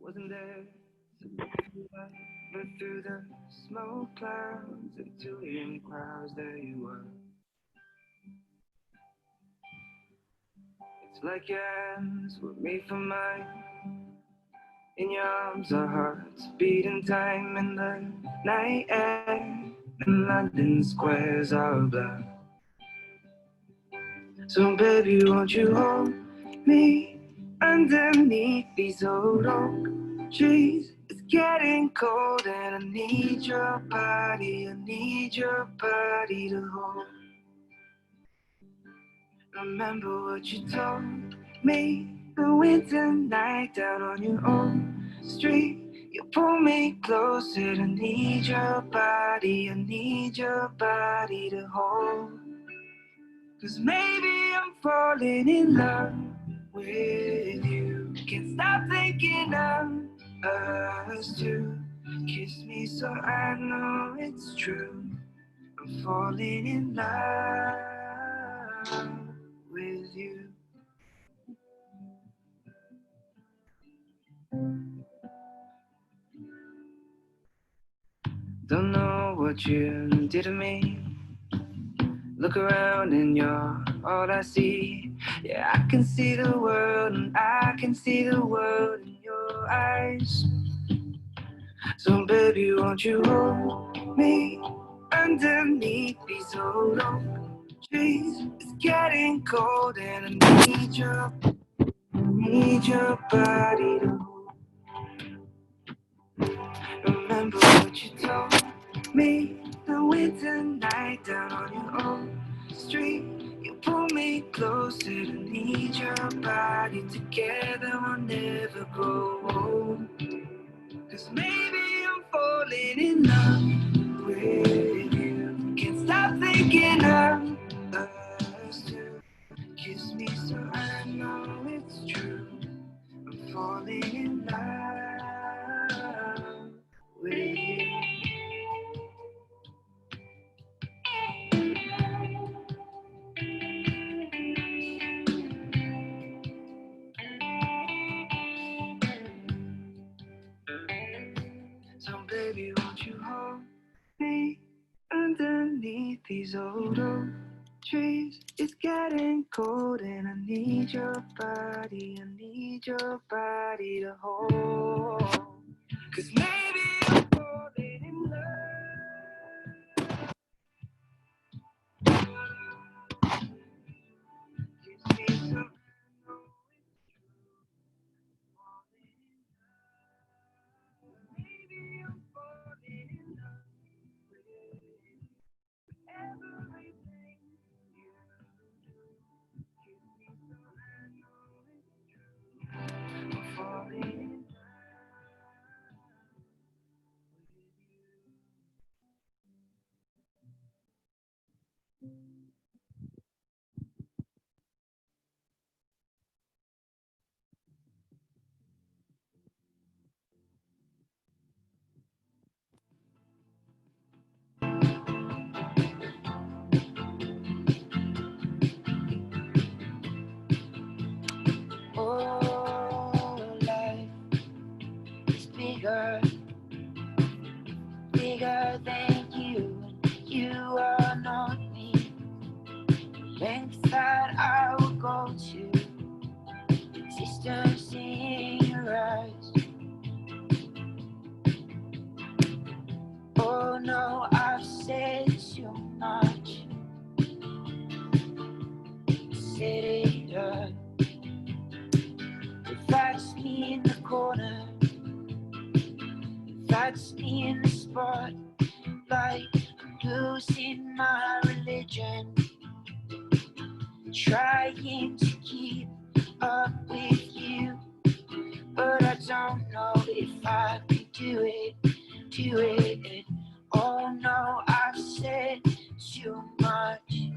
Wasn't there but through the smoke clouds into in crowds there you were. It's like your hands were made for mine. In your arms our hearts beating time in the night air. And London squares are black. So baby won't you hold me underneath these old oak trees? It's getting cold and I need your body, I need your body to hold. Remember what you told me the winter night down on your own street. You pull me closer, I need your body, I need your body to hold. 'Cause maybe I'm falling in love with you. Can't stop thinking of us two. Kiss me so I know it's true. I'm falling in love with you. Don't know what you did to me. Look around and you're all I see. Yeah, I can see the world and I can see the world in your eyes. So baby, won't you hold me underneath these old oak trees? It's getting cold and I need your body to remember what you told me the winter night down on your own street. You pull me closer, I need your body. Together we'll never grow old. 'Cause maybe I'm falling in love with you. Can't stop thinking of us two. Kiss me so I know it's true. I'm falling in love with you. So baby, won't you hold me underneath these old oak trees? It's getting cold and I need your body, I need your body to hold. 'Cause maybe I'm falling in love. Kiss me so I know maybe I'm falling in love with everything you do. Kiss me so I know it's true. I'm falling in oh, life is bigger, bigger than you, and you are not me. Lengths that I will go to, distance in your eyes. Oh no, I've said too much, said it up. If that's me in the corner, if that's me in the spot, like I'm losing my religion, trying to keep up with you, but I don't know if I could do it, do it. Oh no, I've said too much,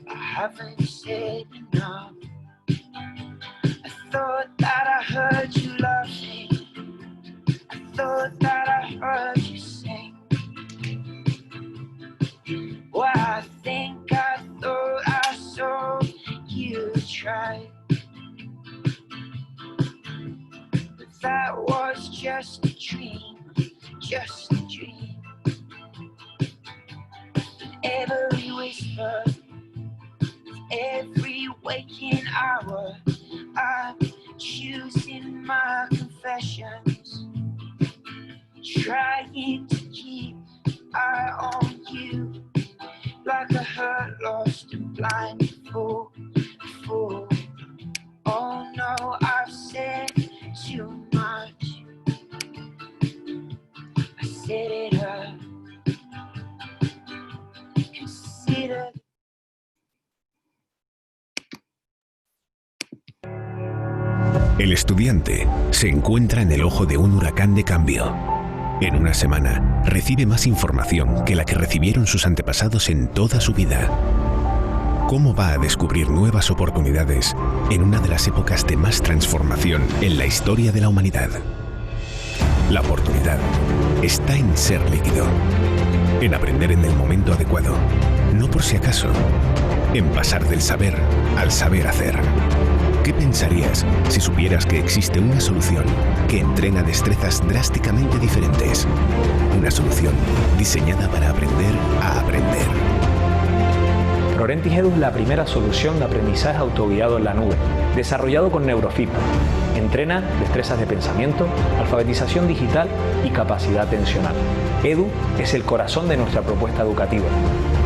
I haven't said enough. I thought that I heard you laughing, I thought that I heard you sing. Well, I think I thought I saw you try, but that was just a dream, just a dream. Every whisper, every waking hour, I'm choosing my confessions, trying to keep eye on you, like a hurt, lost and blind fool. Oh no, I've said too much. I set it up. Consider. El estudiante se encuentra en el ojo de un huracán de cambio. En una semana, recibe más información que la que recibieron sus antepasados en toda su vida. ¿Cómo va a descubrir nuevas oportunidades en una de las épocas de más transformación en la historia de la humanidad? La oportunidad está en ser líquido, en aprender en el momento adecuado, no por si acaso, en pasar del saber al saber hacer. ¿Qué pensarías si supieras que existe una solución que entrena destrezas drásticamente diferentes? Una solución diseñada para aprender a aprender. Prorentis Edu es la primera solución de aprendizaje autoguiado en la nube, desarrollado con neurofeedback. Entrena destrezas de pensamiento, alfabetización digital y capacidad atencional. Edu es el corazón de nuestra propuesta educativa.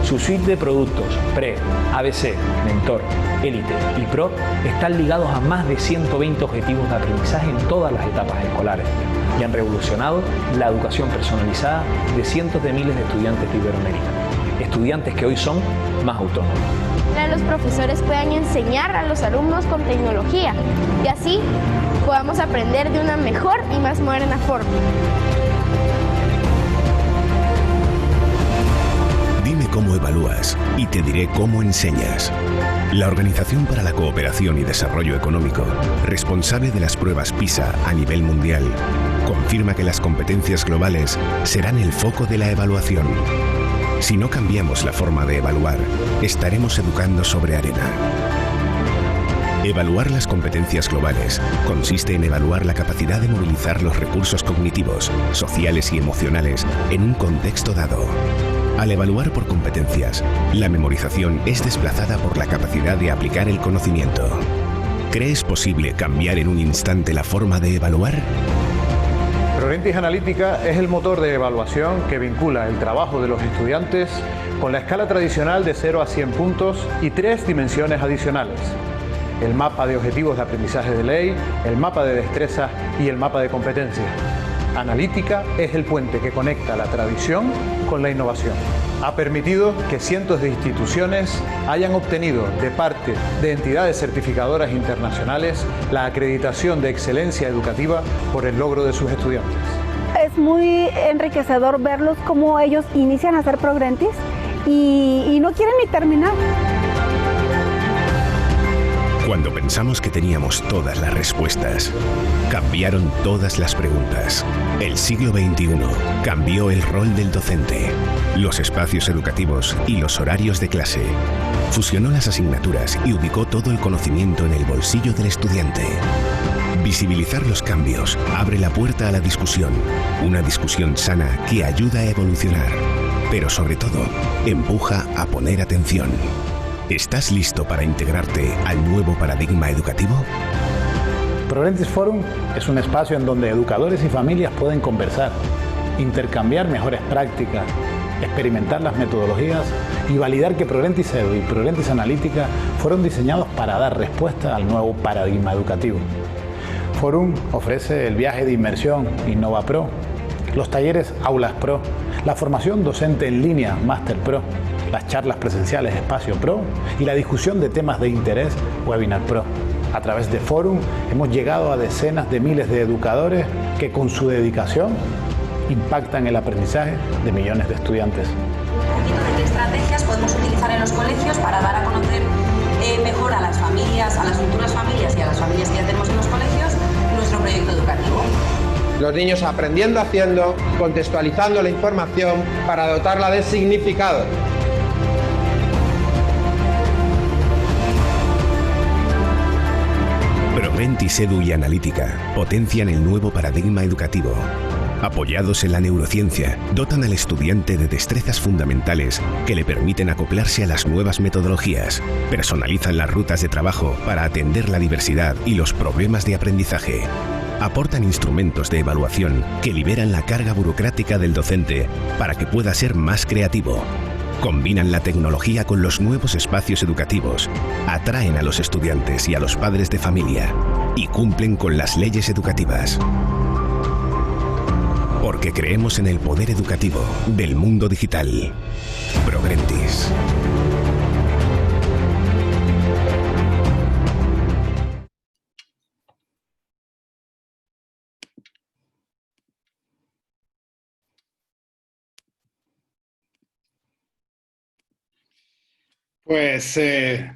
Su suite de productos Pre, ABC, Mentor, Élite y Pro están ligados a más de 120 objetivos de aprendizaje en todas las etapas escolares y han revolucionado la educación personalizada de cientos de miles de estudiantes de Iberoamérica. Estudiantes que hoy son más autónomos. Los profesores puedan enseñar a los alumnos con tecnología y así podamos aprender de una mejor y más moderna forma. Dime cómo evalúas y te diré cómo enseñas. La Organización para la Cooperación y Desarrollo Económico, responsable de las pruebas PISA a nivel mundial, confirma que las competencias globales serán el foco de la evaluación. Si no cambiamos la forma de evaluar, estaremos educando sobre arena. Evaluar las competencias globales consiste en evaluar la capacidad de movilizar los recursos cognitivos, sociales y emocionales en un contexto dado. Al evaluar por competencias, la memorización es desplazada por la capacidad de aplicar el conocimiento. ¿Crees posible cambiar en un instante la forma de evaluar? Prorentis Analítica es el motor de evaluación que vincula el trabajo de los estudiantes con la escala tradicional de 0 a 100 puntos y 3 dimensiones adicionales: el mapa de objetivos de aprendizaje de ley, el mapa de destrezas y el mapa de competencias. Analítica es el puente que conecta la tradición con la innovación. Ha permitido que cientos de instituciones hayan obtenido de parte de entidades certificadoras internacionales la acreditación de excelencia educativa por el logro de sus estudiantes. Es muy enriquecedor verlos cómo ellos inician a hacer Prorentis y no quieren ni terminar. Cuando pensamos que teníamos todas las respuestas, cambiaron todas las preguntas. El siglo XXI cambió el rol del docente, los espacios educativos y los horarios de clase. Fusionó las asignaturas y ubicó todo el conocimiento en el bolsillo del estudiante. Visibilizar los cambios abre la puerta a la discusión, una discusión sana que ayuda a evolucionar, pero sobre todo, empuja a poner atención. ¿Estás listo para integrarte al nuevo paradigma educativo? Prorentis Forum es un espacio en donde educadores y familias pueden conversar, intercambiar mejores prácticas, experimentar las metodologías y validar que Prorentis Edu y Prorentis Analítica fueron diseñados para dar respuesta al nuevo paradigma educativo. Forum ofrece el viaje de inmersión Innova Pro, los talleres Aulas Pro, la formación docente en línea Master Pro, las charlas presenciales Espacio Pro y la discusión de temas de interés Webinar Pro. A través de Forum hemos llegado a decenas de miles de educadores que con su dedicación impactan el aprendizaje de millones de estudiantes. Un poquito de qué estrategias podemos utilizar en los colegios para dar a conocer mejor a las familias, a las futuras familias y a las familias que ya tenemos en los colegios nuestro proyecto educativo. Los niños aprendiendo haciendo, contextualizando la información para dotarla de significado. Progrentis Edu y Analítica potencian el nuevo paradigma educativo. Apoyados en la neurociencia, dotan al estudiante de destrezas fundamentales que le permiten acoplarse a las nuevas metodologías, personalizan las rutas de trabajo para atender la diversidad y los problemas de aprendizaje. Aportan instrumentos de evaluación que liberan la carga burocrática del docente para que pueda ser más creativo. Combinan la tecnología con los nuevos espacios educativos, atraen a los estudiantes y a los padres de familia y cumplen con las leyes educativas. Porque creemos en el poder educativo del mundo digital. Progrentis. Pues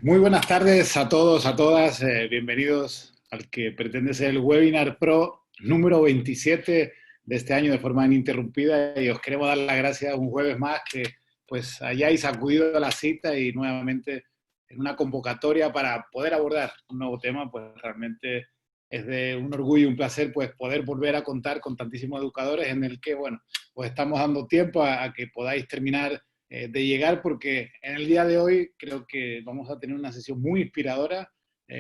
muy buenas tardes a todos, a todas. Bienvenidos al que pretende ser el Webinar Pro número 27 de este año de forma ininterrumpida, y os queremos dar las gracias un jueves más que pues hayáis acudido a la cita y nuevamente en una convocatoria para poder abordar un nuevo tema. Pues realmente es de un orgullo y un placer pues poder volver a contar con tantísimos educadores en el que, bueno, pues estamos dando tiempo a que podáis terminar de llegar, porque en el día de hoy creo que vamos a tener una sesión muy inspiradora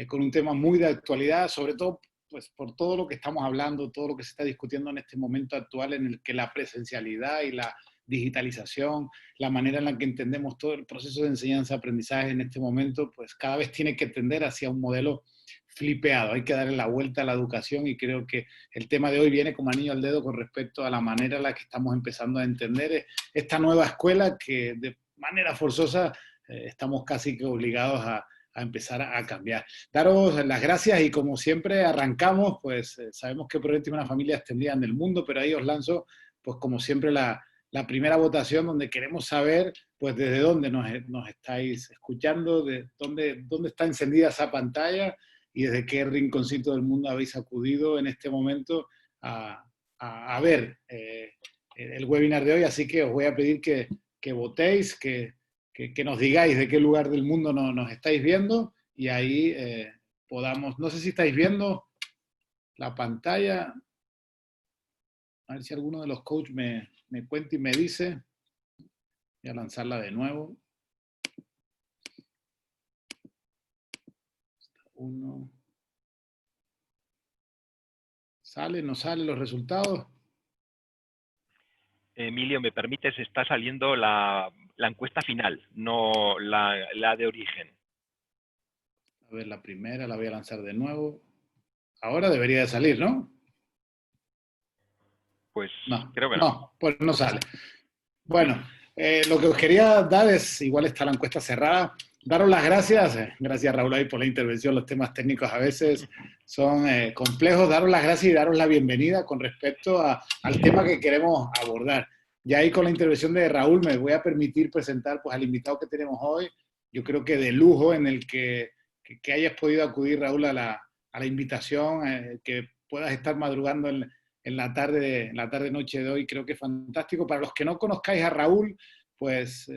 con un tema muy de actualidad, sobre todo pues por todo lo que estamos hablando, todo lo que se está discutiendo en este momento actual en el que la presencialidad y la digitalización, la manera en la que entendemos todo el proceso de enseñanza-aprendizaje en este momento, pues cada vez tiene que tender hacia un modelo flipeado. Hay que darle la vuelta a la educación y creo que el tema de hoy viene como anillo al dedo con respecto a la manera en la que estamos empezando a entender esta nueva escuela que de manera forzosa estamos casi que obligados a empezar a cambiar. Daros las gracias y como siempre arrancamos, pues sabemos que Progrentis es una familia extendida en el mundo, pero ahí os lanzo pues como siempre la primera votación donde queremos saber pues desde dónde nos estáis escuchando, de dónde está encendida esa pantalla y desde qué rinconcito del mundo habéis acudido en este momento a ver el webinar de hoy. Así que os voy a pedir que votéis, que nos digáis de qué lugar del mundo nos estáis viendo y ahí podamos, no sé si estáis viendo la pantalla, a ver si alguno de los coaches me cuenta y me dice. Voy a lanzarla de nuevo. Uno. ¿Sale? ¿No salen los resultados? Emilio, ¿me permites? Está saliendo la encuesta final, no la de origen. A ver, la primera la voy a lanzar de nuevo. Ahora debería de salir, ¿no? Pues no, creo que no. No, pues no sale. Bueno, lo que os quería dar es, igual está la encuesta cerrada, daros las gracias. Gracias, Raúl, ahí por la intervención. Los temas técnicos a veces son complejos. Daros las gracias y daros la bienvenida con respecto al tema que queremos abordar. Y ahí con la intervención de Raúl me voy a permitir presentar pues, al invitado que tenemos hoy. Yo creo que de lujo en el que hayas podido acudir, Raúl, a la invitación, que puedas estar madrugando en la tarde-noche de hoy. Creo que es fantástico. Para los que no conozcáis a Raúl, pues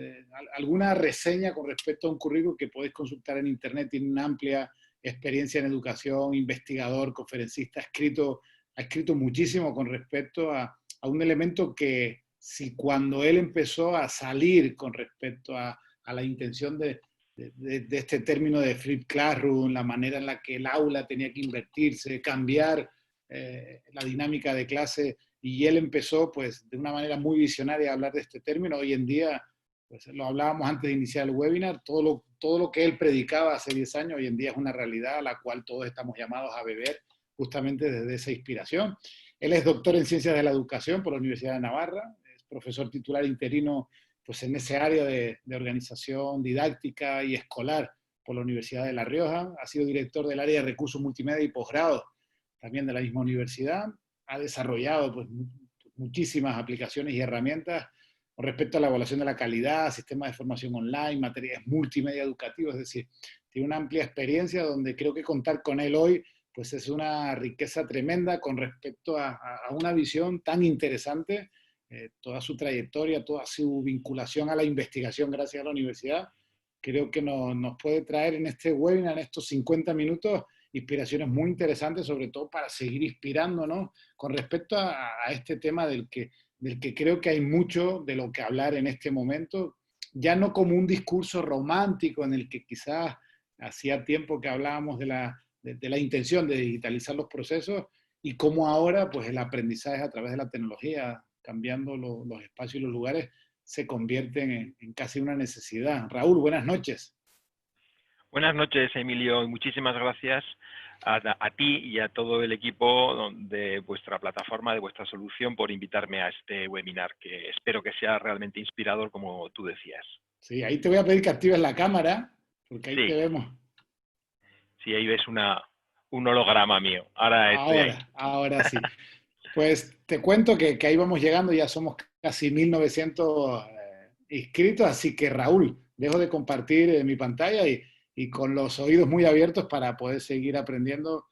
alguna reseña con respecto a un currículum que podéis consultar en internet. Tiene una amplia experiencia en educación, investigador, conferencista, ha escrito muchísimo con respecto a un elemento que si cuando él empezó a salir con respecto a la intención de este término de flip classroom, la manera en la que el aula tenía que invertirse, cambiar la dinámica de clase, y él empezó pues de una manera muy visionaria a hablar de este término. Hoy en día, pues lo hablábamos antes de iniciar el webinar, todo lo que él predicaba hace 10 años, hoy en día es una realidad a la cual todos estamos llamados a beber justamente desde esa inspiración. Él es doctor en Ciencias de la Educación por la Universidad de Navarra, es profesor titular interino pues en ese área de organización didáctica y escolar por la Universidad de La Rioja, ha sido director del área de recursos multimedia y posgrado también de la misma universidad, ha desarrollado pues, muchísimas aplicaciones y herramientas con respecto a la evaluación de la calidad, sistemas de formación online, materiales multimedia educativos, es decir, tiene una amplia experiencia donde creo que contar con él hoy pues es una riqueza tremenda con respecto a una visión tan interesante, toda su trayectoria, toda su vinculación a la investigación gracias a la universidad, creo que nos puede traer en este webinar, en estos 50 minutos, inspiraciones muy interesantes, sobre todo para seguir inspirándonos con respecto a este tema del que creo que hay mucho de lo que hablar en este momento, ya no como un discurso romántico en el que quizás hacía tiempo que hablábamos de la intención de digitalizar los procesos, y cómo ahora pues el aprendizaje a través de la tecnología, cambiando los espacios y los lugares, se convierten en casi una necesidad. Raúl, buenas noches. Buenas noches, Emilio, y muchísimas gracias a ti y a todo el equipo de vuestra plataforma, de vuestra solución, por invitarme a este webinar, que espero que sea realmente inspirador, como tú decías. Sí, ahí te voy a pedir que actives la cámara, porque ahí Sí. te vemos. Sí, ahí ves un holograma mío. Ahora estoy ahí. Ahora sí. Pues te cuento que ahí vamos llegando, ya somos casi 1900 inscritos, así que Raúl, dejo de compartir mi pantalla y con los oídos muy abiertos para poder seguir aprendiendo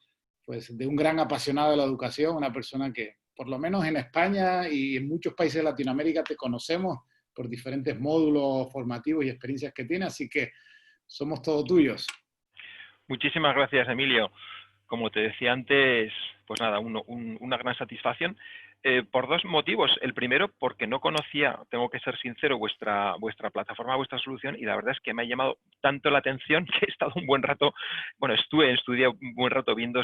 pues, de un gran apasionado de la educación, una persona que por lo menos en España y en muchos países de Latinoamérica te conocemos por diferentes módulos formativos y experiencias que tienes, así que somos todos tuyos. Muchísimas gracias, Emilio. Como te decía antes, pues nada, una gran satisfacción por dos motivos. El primero, porque no conocía, tengo que ser sincero, vuestra plataforma, vuestra solución, y la verdad es que me ha llamado tanto la atención que he estado un buen rato, bueno, estudié un buen rato viendo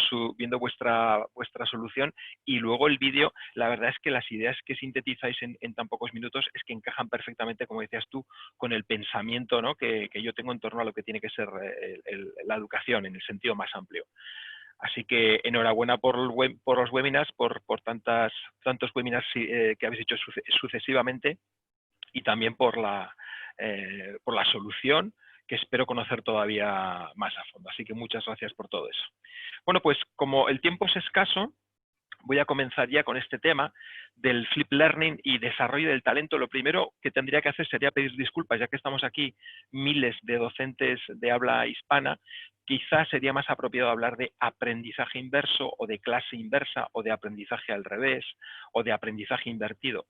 vuestra solución, y luego el vídeo. La verdad es que las ideas que sintetizáis en tan pocos minutos es que encajan perfectamente, como decías tú, con el pensamiento, ¿no?, que yo tengo en torno a lo que tiene que ser la educación en el sentido más amplio. Así que enhorabuena por los webinars, por tantos webinars que habéis hecho sucesivamente, y también por la solución, que espero conocer todavía más a fondo. Así que muchas gracias por todo eso. Bueno, pues como el tiempo es escaso, voy a comenzar ya con este tema del Flip Learning y desarrollo del talento. Lo primero que tendría que hacer sería pedir disculpas, ya que estamos aquí miles de docentes de habla hispana. Quizás sería más apropiado hablar de aprendizaje inverso, o de clase inversa, o de aprendizaje al revés, o de aprendizaje invertido.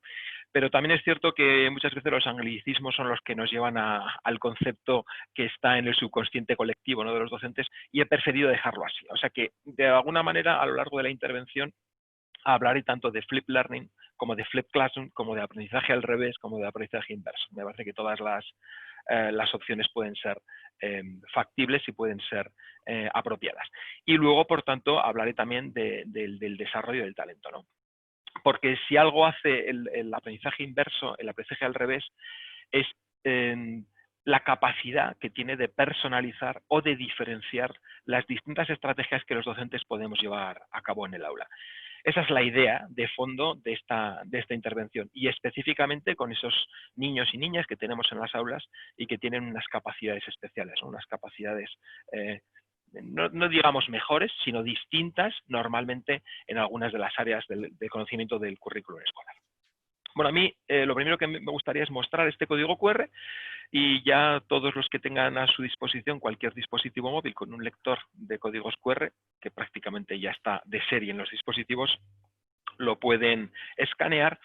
Pero también es cierto que muchas veces los anglicismos son los que nos llevan al concepto que está en el subconsciente colectivo, ¿no?, de los docentes, y he preferido dejarlo así. O sea que, de alguna manera, a lo largo de la intervención, hablaré tanto de Flip Learning como de Flip Classroom, como de aprendizaje al revés, como de aprendizaje inverso. Me parece que todas las opciones pueden ser factibles y pueden ser apropiadas. Y luego, por tanto, hablaré también del desarrollo del talento, ¿no? Porque si algo hace el aprendizaje inverso, el aprendizaje al revés, es la capacidad que tiene de personalizar o de diferenciar las distintas estrategias que los docentes podemos llevar a cabo en el aula. Esa es la idea de fondo de esta intervención, y específicamente con esos niños y niñas que tenemos en las aulas y que tienen unas capacidades especiales, ¿no?, unas capacidades no digamos mejores, sino distintas normalmente en algunas de las áreas del conocimiento del currículum escolar. Bueno, a mí lo primero que me gustaría es mostrar este código QR, y ya todos los que tengan a su disposición cualquier dispositivo móvil con un lector de códigos QR, que prácticamente ya está de serie en los dispositivos, lo pueden escanear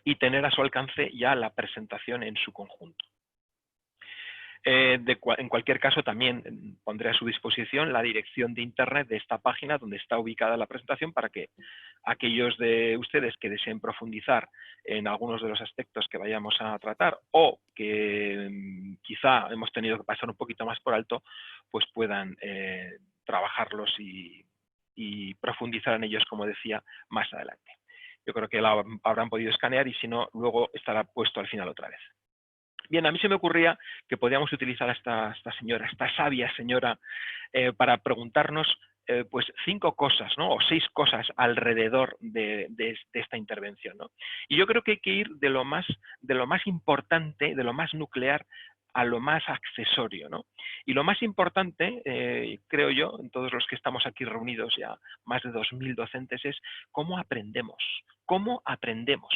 y tener a su alcance ya la presentación en su conjunto. En cualquier caso, también pondré a su disposición la dirección de internet de esta página donde está ubicada la presentación, para que aquellos de ustedes que deseen profundizar en algunos de los aspectos que vayamos a tratar, o que quizá hemos tenido que pasar un poquito más por alto, pues puedan trabajarlos y profundizar en ellos, como decía, más adelante. Yo creo que la habrán podido escanear, y si no, luego estará puesto al final otra vez. Bien, a mí se me ocurría que podíamos utilizar a esta señora, esta sabia señora, para preguntarnos pues 5 cosas, ¿no?, o 6 cosas alrededor de esta intervención, ¿no? Y yo creo que hay que ir de lo más importante, de lo más nuclear, a lo más accesorio, ¿no? Y lo más importante, creo yo, en todos los que estamos aquí reunidos, ya más de 2000 docentes, es cómo aprendemos. ¿Cómo aprendemos?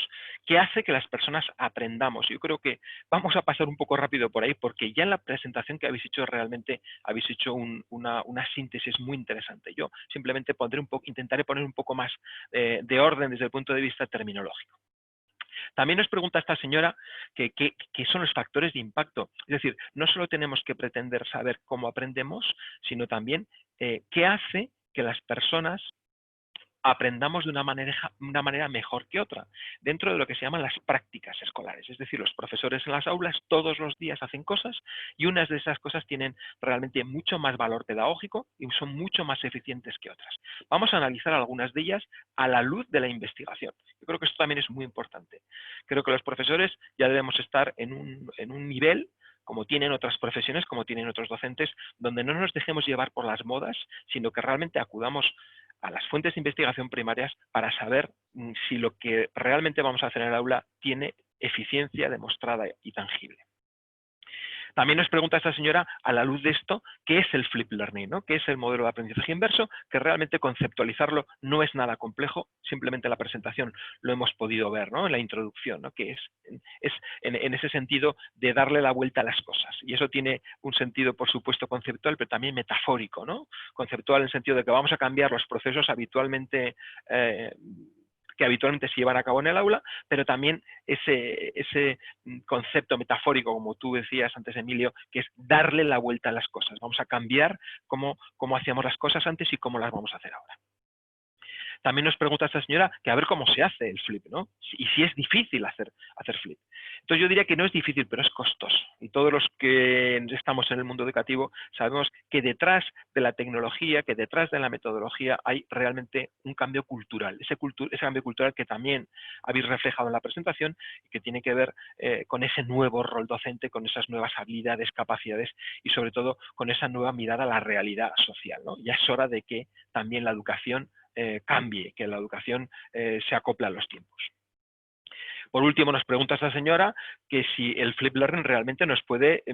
¿Qué hace que las personas aprendamos? Yo creo que vamos a pasar un poco rápido por ahí, porque ya en la presentación que habéis hecho realmente habéis hecho una síntesis muy interesante. Yo simplemente intentaré poner un poco más de orden desde el punto de vista terminológico. También nos pregunta esta señora qué son los factores de impacto. Es decir, no solo tenemos que pretender saber cómo aprendemos, sino también qué hace que las personas aprendamos de una manera mejor que otra, dentro de lo que se llaman las prácticas escolares. Es decir, los profesores en las aulas todos los días hacen cosas y unas de esas cosas tienen realmente mucho más valor pedagógico y son mucho más eficientes que otras. Vamos a analizar algunas de ellas a la luz de la investigación. Yo creo que esto también es muy importante. Creo que los profesores ya debemos estar en un nivel, como tienen otras profesiones, como tienen otros docentes, donde no nos dejemos llevar por las modas, sino que realmente acudamos a las fuentes de investigación primarias para saber si lo que realmente vamos a hacer en el aula tiene eficiencia demostrada y tangible. También nos pregunta esta señora, a la luz de esto, ¿qué es el Flip Learning? ¿No? ¿Qué es el modelo de aprendizaje inverso? Que realmente conceptualizarlo no es nada complejo, simplemente la presentación lo hemos podido ver, ¿no? En la introducción, ¿no? Que es en ese sentido de darle la vuelta a las cosas. Y eso tiene un sentido, por supuesto, conceptual, pero también metafórico, ¿no? Conceptual en el sentido de que vamos a cambiar los procesos que habitualmente se llevan a cabo en el aula, pero también ese concepto metafórico, como tú decías antes, Emilio, que es darle la vuelta a las cosas. Vamos a cambiar cómo hacíamos las cosas antes y cómo las vamos a hacer ahora. También nos pregunta esta señora que a ver cómo se hace el flip, ¿no? Y si es difícil hacer flip. Entonces yo diría que no es difícil, pero es costoso. Y todos los que estamos en el mundo educativo sabemos que detrás de la tecnología, que detrás de la metodología hay realmente un cambio cultural. Ese cambio cultural que también habéis reflejado en la presentación y que tiene que ver con ese nuevo rol docente, con esas nuevas habilidades, capacidades y sobre todo con esa nueva mirada a la realidad social, ¿no? Ya es hora de que también la educación cambie, que la educación se acople a los tiempos. Por último, nos pregunta esta señora que si el Flip Learning realmente nos puede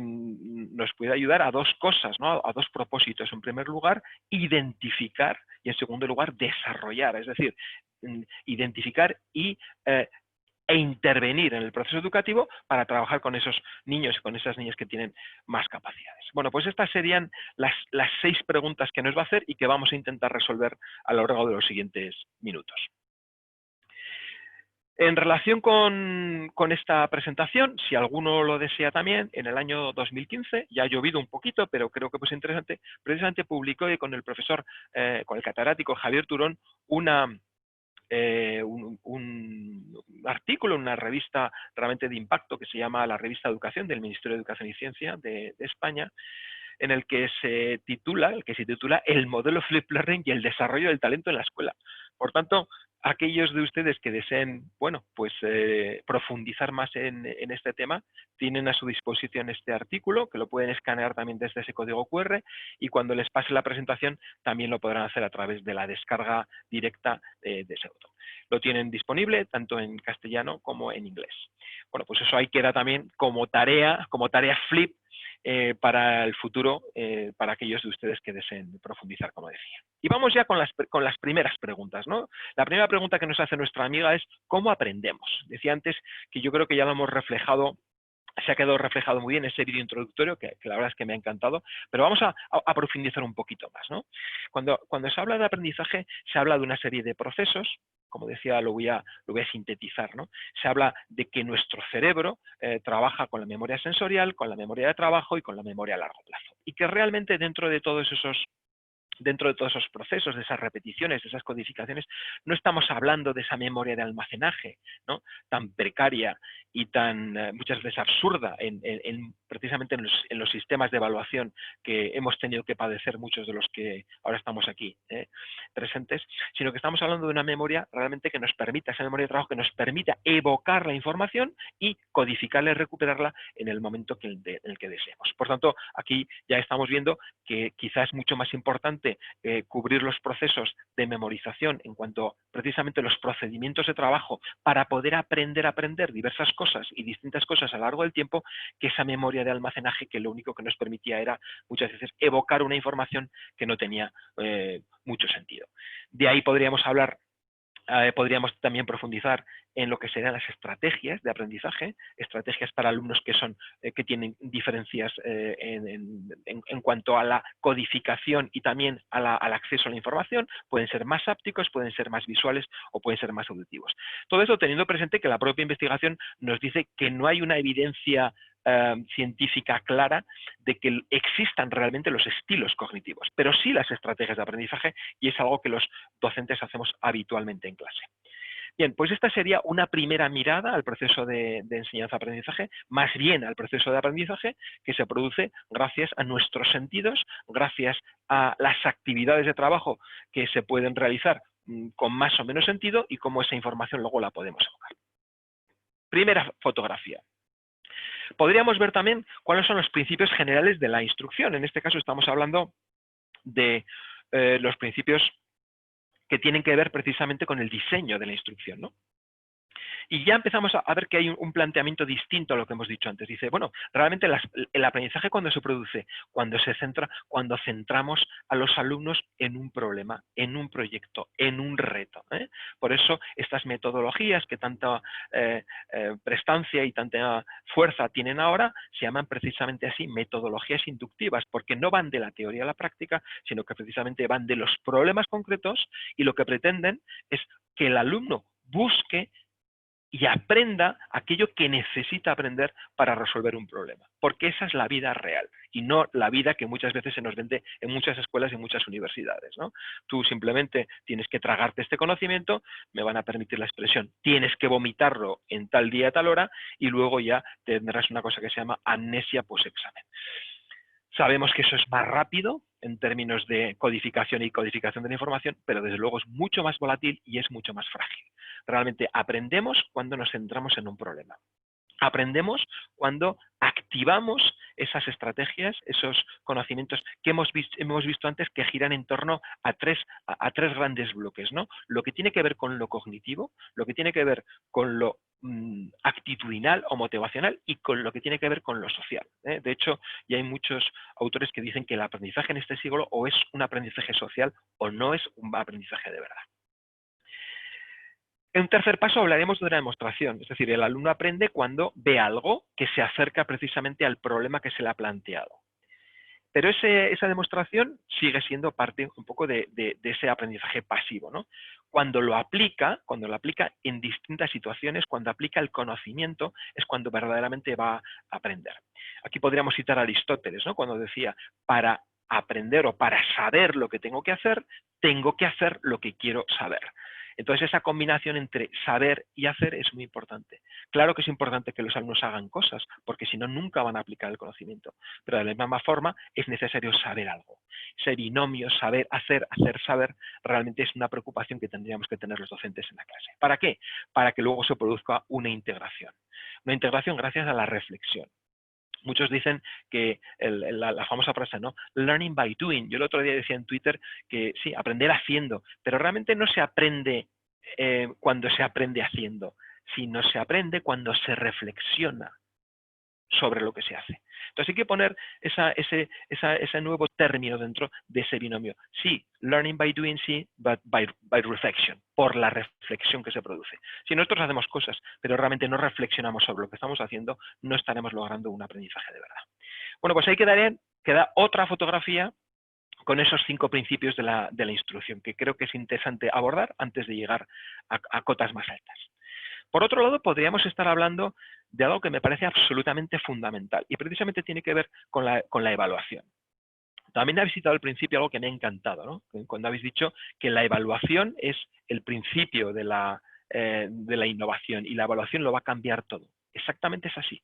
ayudar a dos cosas, ¿no? A dos propósitos. En primer lugar, identificar y en segundo lugar, desarrollar. Es decir, identificar e intervenir en el proceso educativo para trabajar con esos niños y con esas niñas que tienen más capacidades. Bueno, pues estas serían las 6 preguntas que nos va a hacer y que vamos a intentar resolver a lo largo de los siguientes minutos. En relación con esta presentación, si alguno lo desea también, en el año 2015, ya ha llovido un poquito, pero creo que pues interesante, precisamente publicó con el profesor, con el catedrático Javier Turón, un artículo en una revista realmente de impacto que se llama la Revista Educación del Ministerio de Educación y Ciencia de España, en el que se titula El modelo Flip Learning y el desarrollo del talento en la escuela. Por tanto, aquellos de ustedes que deseen, bueno, pues profundizar más en este tema, tienen a su disposición este artículo, que lo pueden escanear también desde ese código QR, y cuando les pase la presentación también lo podrán hacer a través de la descarga directa de ese botón. Lo tienen disponible tanto en castellano como en inglés. Bueno, pues eso ahí queda también como tarea flip para el futuro, para aquellos de ustedes que deseen profundizar, como decía. Y vamos ya con las primeras preguntas, ¿no? La primera pregunta que nos hace nuestra amiga es ¿cómo aprendemos? Decía antes que yo creo que ya lo hemos reflejado, se ha quedado reflejado muy bien ese vídeo introductorio, que la verdad es que me ha encantado, pero vamos a profundizar un poquito más, ¿no? Cuando se habla de aprendizaje, se habla de una serie de procesos. Como decía, lo voy a sintetizar, ¿no? Se habla de que nuestro cerebro trabaja con la memoria sensorial, con la memoria de trabajo y con la memoria a largo plazo. Y que realmente dentro de todos esos procesos, de esas repeticiones, de esas codificaciones, no estamos hablando de esa memoria de almacenaje, ¿no? Tan precaria y tan muchas veces absurda precisamente en los sistemas de evaluación que hemos tenido que padecer muchos de los que ahora estamos aquí presentes, sino que estamos hablando de una memoria realmente que nos permita, esa memoria de trabajo que nos permita evocar la información y codificarla y recuperarla en el momento en el que deseemos. Por tanto, aquí ya estamos viendo que quizás es mucho más importante cubrir los procesos de memorización en cuanto precisamente los procedimientos de trabajo para poder aprender a aprender diversas cosas y distintas cosas a lo largo del tiempo, que esa memoria de almacenaje que lo único que nos permitía era muchas veces evocar una información que no tenía mucho sentido. De ahí podríamos hablar Podríamos también profundizar en lo que serían las estrategias de aprendizaje, estrategias para alumnos que tienen diferencias en cuanto a la codificación y también al acceso a la información. Pueden ser más hápticos, pueden ser más visuales o pueden ser más auditivos. Todo eso teniendo presente que la propia investigación nos dice que no hay una evidencia científica clara de que existan realmente los estilos cognitivos, pero sí las estrategias de aprendizaje, y es algo que los docentes hacemos habitualmente en clase. Bien, pues esta sería una primera mirada al proceso de enseñanza-aprendizaje, más bien al proceso de aprendizaje que se produce gracias a nuestros sentidos, gracias a las actividades de trabajo que se pueden realizar con más o menos sentido y cómo esa información luego la podemos evocar. Primera fotografía. Podríamos ver también cuáles son los principios generales de la instrucción. En este caso estamos hablando de los principios que tienen que ver precisamente con el diseño de la instrucción, ¿no? Y ya empezamos a ver que hay un planteamiento distinto a lo que hemos dicho antes. Dice, bueno, realmente el aprendizaje cuando se produce, cuando centramos a los alumnos en un problema, en un proyecto, en un reto, ¿eh? Por eso estas metodologías que tanta prestancia y tanta fuerza tienen ahora, se llaman precisamente así metodologías inductivas, porque no van de la teoría a la práctica, sino que precisamente van de los problemas concretos, y lo que pretenden es que el alumno busque y aprenda aquello que necesita aprender para resolver un problema. Porque esa es la vida real y no la vida que muchas veces se nos vende en muchas escuelas y en muchas universidades, ¿no? Tú simplemente tienes que tragarte este conocimiento, me van a permitir la expresión, tienes que vomitarlo en tal día, a tal hora, y luego ya tendrás una cosa que se llama amnesia post-examen. Sabemos que eso es más rápido en términos de codificación y codificación de la información, pero desde luego es mucho más volátil y es mucho más frágil. Realmente aprendemos cuando nos centramos en un problema. Aprendemos cuando activamos esas estrategias, esos conocimientos que hemos visto antes, que giran en torno a tres grandes bloques, ¿no? Lo que tiene que ver con lo cognitivo, lo que tiene que ver con lo actitudinal o motivacional y con lo que tiene que ver con lo social, ¿eh? De hecho, ya hay muchos autores que dicen que el aprendizaje en este siglo o es un aprendizaje social o no es un aprendizaje de verdad. En un tercer paso hablaremos de una demostración, es decir, el alumno aprende cuando ve algo que se acerca precisamente al problema que se le ha planteado. Pero esa demostración sigue siendo parte un poco de ese aprendizaje pasivo, ¿no? Cuando lo aplica en distintas situaciones, cuando aplica el conocimiento, es cuando verdaderamente va a aprender. Aquí podríamos citar a Aristóteles, ¿no? Cuando decía, para aprender o para saber lo que tengo que hacer lo que quiero saber. Entonces esa combinación entre saber y hacer es muy importante. Claro que es importante que los alumnos hagan cosas, porque si no nunca van a aplicar el conocimiento. Pero de la misma forma es necesario saber algo. Ese binomio saber, hacer, hacer, saber, realmente es una preocupación que tendríamos que tener los docentes en la clase. ¿Para qué? Para que luego se produzca una integración. Una integración gracias a la reflexión. Muchos dicen que la famosa frase, ¿no? Learning by doing. Yo el otro día decía en Twitter que sí, aprender haciendo, pero realmente no se aprende cuando se aprende haciendo, sino se aprende cuando se reflexiona sobre lo que se hace. Entonces hay que poner ese nuevo término dentro de ese binomio. Sí, learning by doing, sí, but by reflection, por la reflexión que se produce. Si nosotros hacemos cosas, pero realmente no reflexionamos sobre lo que estamos haciendo, no estaremos logrando un aprendizaje de verdad. Bueno, pues ahí queda otra fotografía con esos 5 principios de la instrucción, que creo que es interesante abordar antes de llegar a cotas más altas. Por otro lado, podríamos estar hablando de algo que me parece absolutamente fundamental y precisamente tiene que ver con la evaluación. También habéis citado al principio algo que me ha encantado, ¿no? Cuando habéis dicho que la evaluación es el principio de la innovación y la evaluación lo va a cambiar todo. Exactamente es así.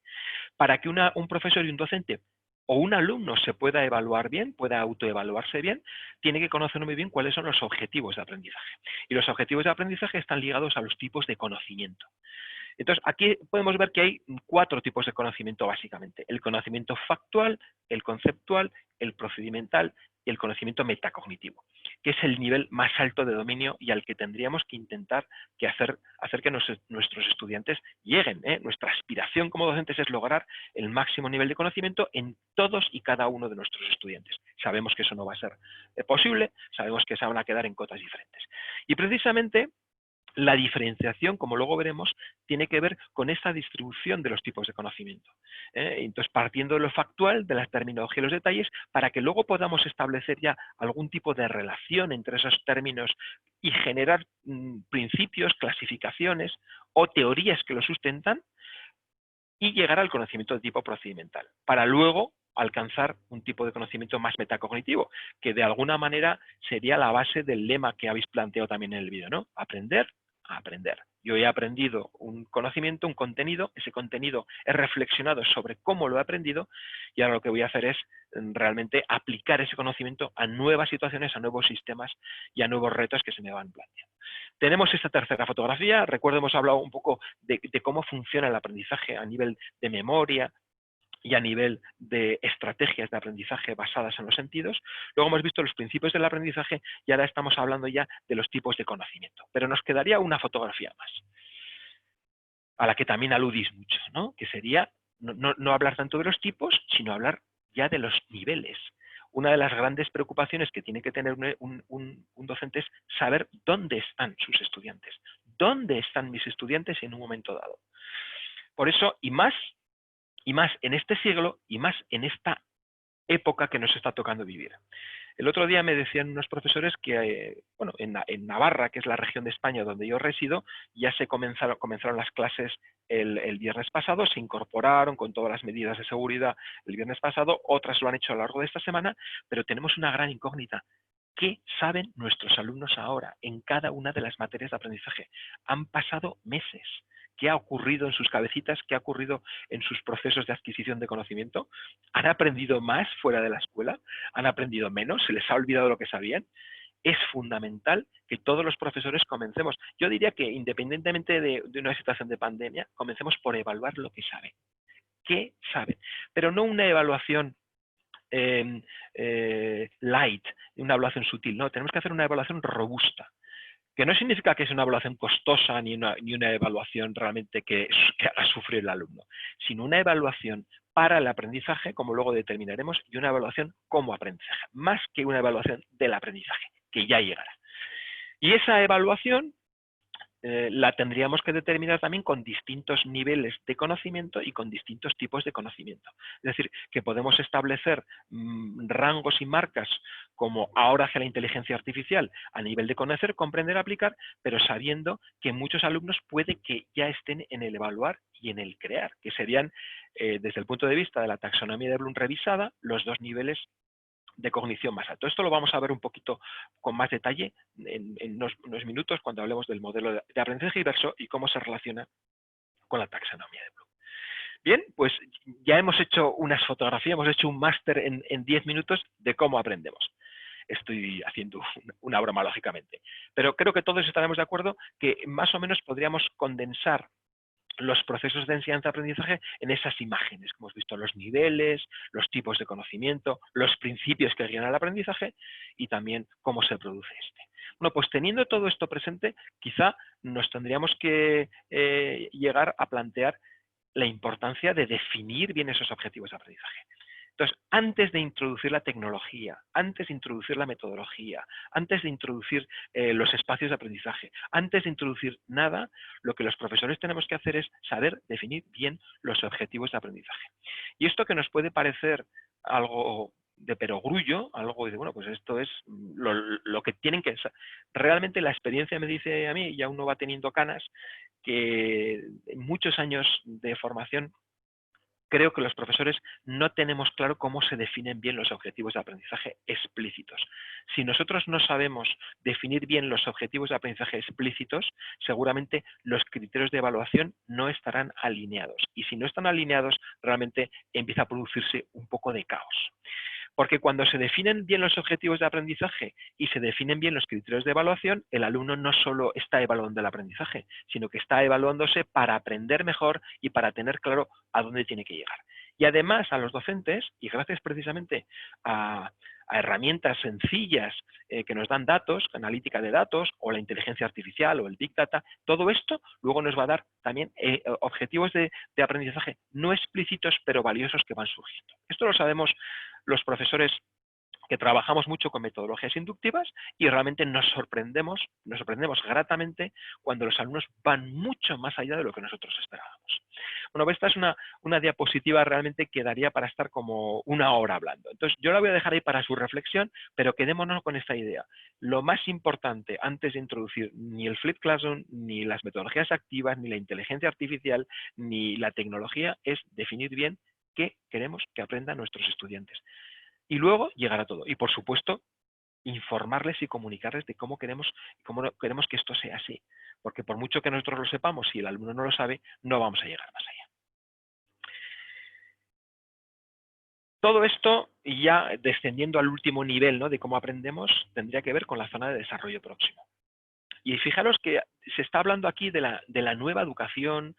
Para que un profesor y un docente o un alumno se pueda evaluar bien, pueda autoevaluarse bien, tiene que conocer muy bien cuáles son los objetivos de aprendizaje. Y los objetivos de aprendizaje están ligados a los tipos de conocimiento. Entonces, aquí podemos ver que hay 4 tipos de conocimiento básicamente. El conocimiento factual, el conceptual, el procedimental y el conocimiento metacognitivo, que es el nivel más alto de dominio y al que tendríamos que intentar hacer que nuestros estudiantes lleguen, ¿eh? Nuestra aspiración como docentes es lograr el máximo nivel de conocimiento en todos y cada uno de nuestros estudiantes. Sabemos que eso no va a ser posible, sabemos que se van a quedar en cotas diferentes. Y precisamente La diferenciación, como luego veremos, tiene que ver con esa distribución de los tipos de conocimiento. Entonces, partiendo de lo factual, de la terminología y los detalles, para que luego podamos establecer ya algún tipo de relación entre esos términos y generar principios, clasificaciones o teorías que lo sustentan, y llegar al conocimiento de tipo procedimental, para luego alcanzar un tipo de conocimiento más metacognitivo, que de alguna manera sería la base del lema que habéis planteado también en el vídeo, ¿no? Aprender a aprender. Yo he aprendido un conocimiento, un contenido, ese contenido he reflexionado sobre cómo lo he aprendido y ahora lo que voy a hacer es realmente aplicar ese conocimiento a nuevas situaciones, a nuevos sistemas y a nuevos retos que se me van planteando. Tenemos esta tercera fotografía. Recuerdo, hemos hablado un poco de cómo funciona el aprendizaje a nivel de memoria y a nivel de estrategias de aprendizaje basadas en los sentidos. Luego hemos visto los principios del aprendizaje y ahora estamos hablando ya de los tipos de conocimiento. Pero nos quedaría una fotografía más, a la que también aludís mucho, ¿no? Que sería no hablar tanto de los tipos, sino hablar ya de los niveles. Una de las grandes preocupaciones que tiene que tener un docente es saber dónde están sus estudiantes, dónde están mis estudiantes en un momento dado. Por eso, y más en este siglo, y más en esta época que nos está tocando vivir. El otro día me decían unos profesores que, bueno, en Navarra, que es la región de España donde yo resido, ya se comenzaron las clases el viernes pasado, se incorporaron con todas las medidas de seguridad el viernes pasado, otras lo han hecho a lo largo de esta semana, pero tenemos una gran incógnita. ¿Qué saben nuestros alumnos ahora en cada una de las materias de aprendizaje? Han pasado meses. ¿Qué ha ocurrido en sus cabecitas? ¿Qué ha ocurrido en sus procesos de adquisición de conocimiento? ¿Han aprendido más fuera de la escuela? ¿Han aprendido menos? ¿Se les ha olvidado lo que sabían? Es fundamental que todos los profesores comencemos. Yo diría que independientemente de una situación de pandemia, comencemos por evaluar lo que saben. ¿Qué saben? Pero no una evaluación light, una evaluación sutil. No, tenemos que hacer una evaluación robusta. Que no significa que sea una evaluación costosa ni una evaluación realmente que haga sufrir al alumno, sino una evaluación para el aprendizaje, como luego determinaremos, y una evaluación como aprendizaje, más que una evaluación del aprendizaje, que ya llegará. Y esa evaluación la tendríamos que determinar también con distintos niveles de conocimiento y con distintos tipos de conocimiento. Es decir, que podemos establecer rangos y marcas como ahora hacia la inteligencia artificial a nivel de conocer, comprender, aplicar, pero sabiendo que muchos alumnos puede que ya estén en el evaluar y en el crear, que serían, desde el punto de vista de la taxonomía de Bloom revisada, los dos niveles de cognición más alto. Esto lo vamos a ver un poquito con más detalle en unos minutos cuando hablemos del modelo de aprendizaje inverso y cómo se relaciona con la taxonomía de Bloom. Bien, pues ya hemos hecho unas fotografías, hemos hecho un máster en 10 minutos de cómo aprendemos. Estoy haciendo una broma, lógicamente. Pero creo que todos estaremos de acuerdo que más o menos podríamos condensar los procesos de enseñanza-aprendizaje en esas imágenes, como hemos visto, los niveles, los tipos de conocimiento, los principios que guían al aprendizaje y también cómo se produce este. Bueno, pues teniendo todo esto presente, quizá nos tendríamos que llegar a plantear la importancia de definir bien esos objetivos de aprendizaje. Entonces, antes de introducir la tecnología, antes de introducir la metodología, antes de introducir los espacios de aprendizaje, antes de introducir nada, lo que los profesores tenemos que hacer es saber definir bien los objetivos de aprendizaje. Y esto que nos puede parecer algo de perogrullo, algo de, bueno, pues esto es lo que tienen que... Realmente la experiencia me dice a mí, y aún no va teniendo canas, que en muchos años de formación creo que los profesores no tenemos claro cómo se definen bien los objetivos de aprendizaje explícitos. Si nosotros no sabemos definir bien los objetivos de aprendizaje explícitos, seguramente los criterios de evaluación no estarán alineados. Y si no están alineados, realmente empieza a producirse un poco de caos. Porque cuando se definen bien los objetivos de aprendizaje y se definen bien los criterios de evaluación, el alumno no solo está evaluando el aprendizaje, sino que está evaluándose para aprender mejor y para tener claro a dónde tiene que llegar. Y además a los docentes, y gracias precisamente a herramientas sencillas que nos dan datos, analítica de datos, o la inteligencia artificial, o el Big Data, todo esto luego nos va a dar también objetivos de aprendizaje no explícitos, pero valiosos que van surgiendo. Esto lo sabemos los profesores que trabajamos mucho con metodologías inductivas y realmente nos sorprendemos gratamente cuando los alumnos van mucho más allá de lo que nosotros esperábamos. Bueno, esta es una diapositiva realmente que daría para estar como una hora hablando. Entonces, yo la voy a dejar ahí para su reflexión, pero quedémonos con esta idea. Lo más importante antes de introducir ni el Flipped Classroom, ni las metodologías activas, ni la inteligencia artificial, ni la tecnología es definir bien qué queremos que aprendan nuestros estudiantes. Y luego llegar a todo. Y por supuesto, informarles y comunicarles de cómo queremos que esto sea así. Porque por mucho que nosotros lo sepamos, si el alumno no lo sabe, no vamos a llegar más allá. Todo esto, ya descendiendo al último nivel, ¿no?, de cómo aprendemos, tendría que ver con la zona de desarrollo próximo. Y fijaros que se está hablando aquí de la nueva educación,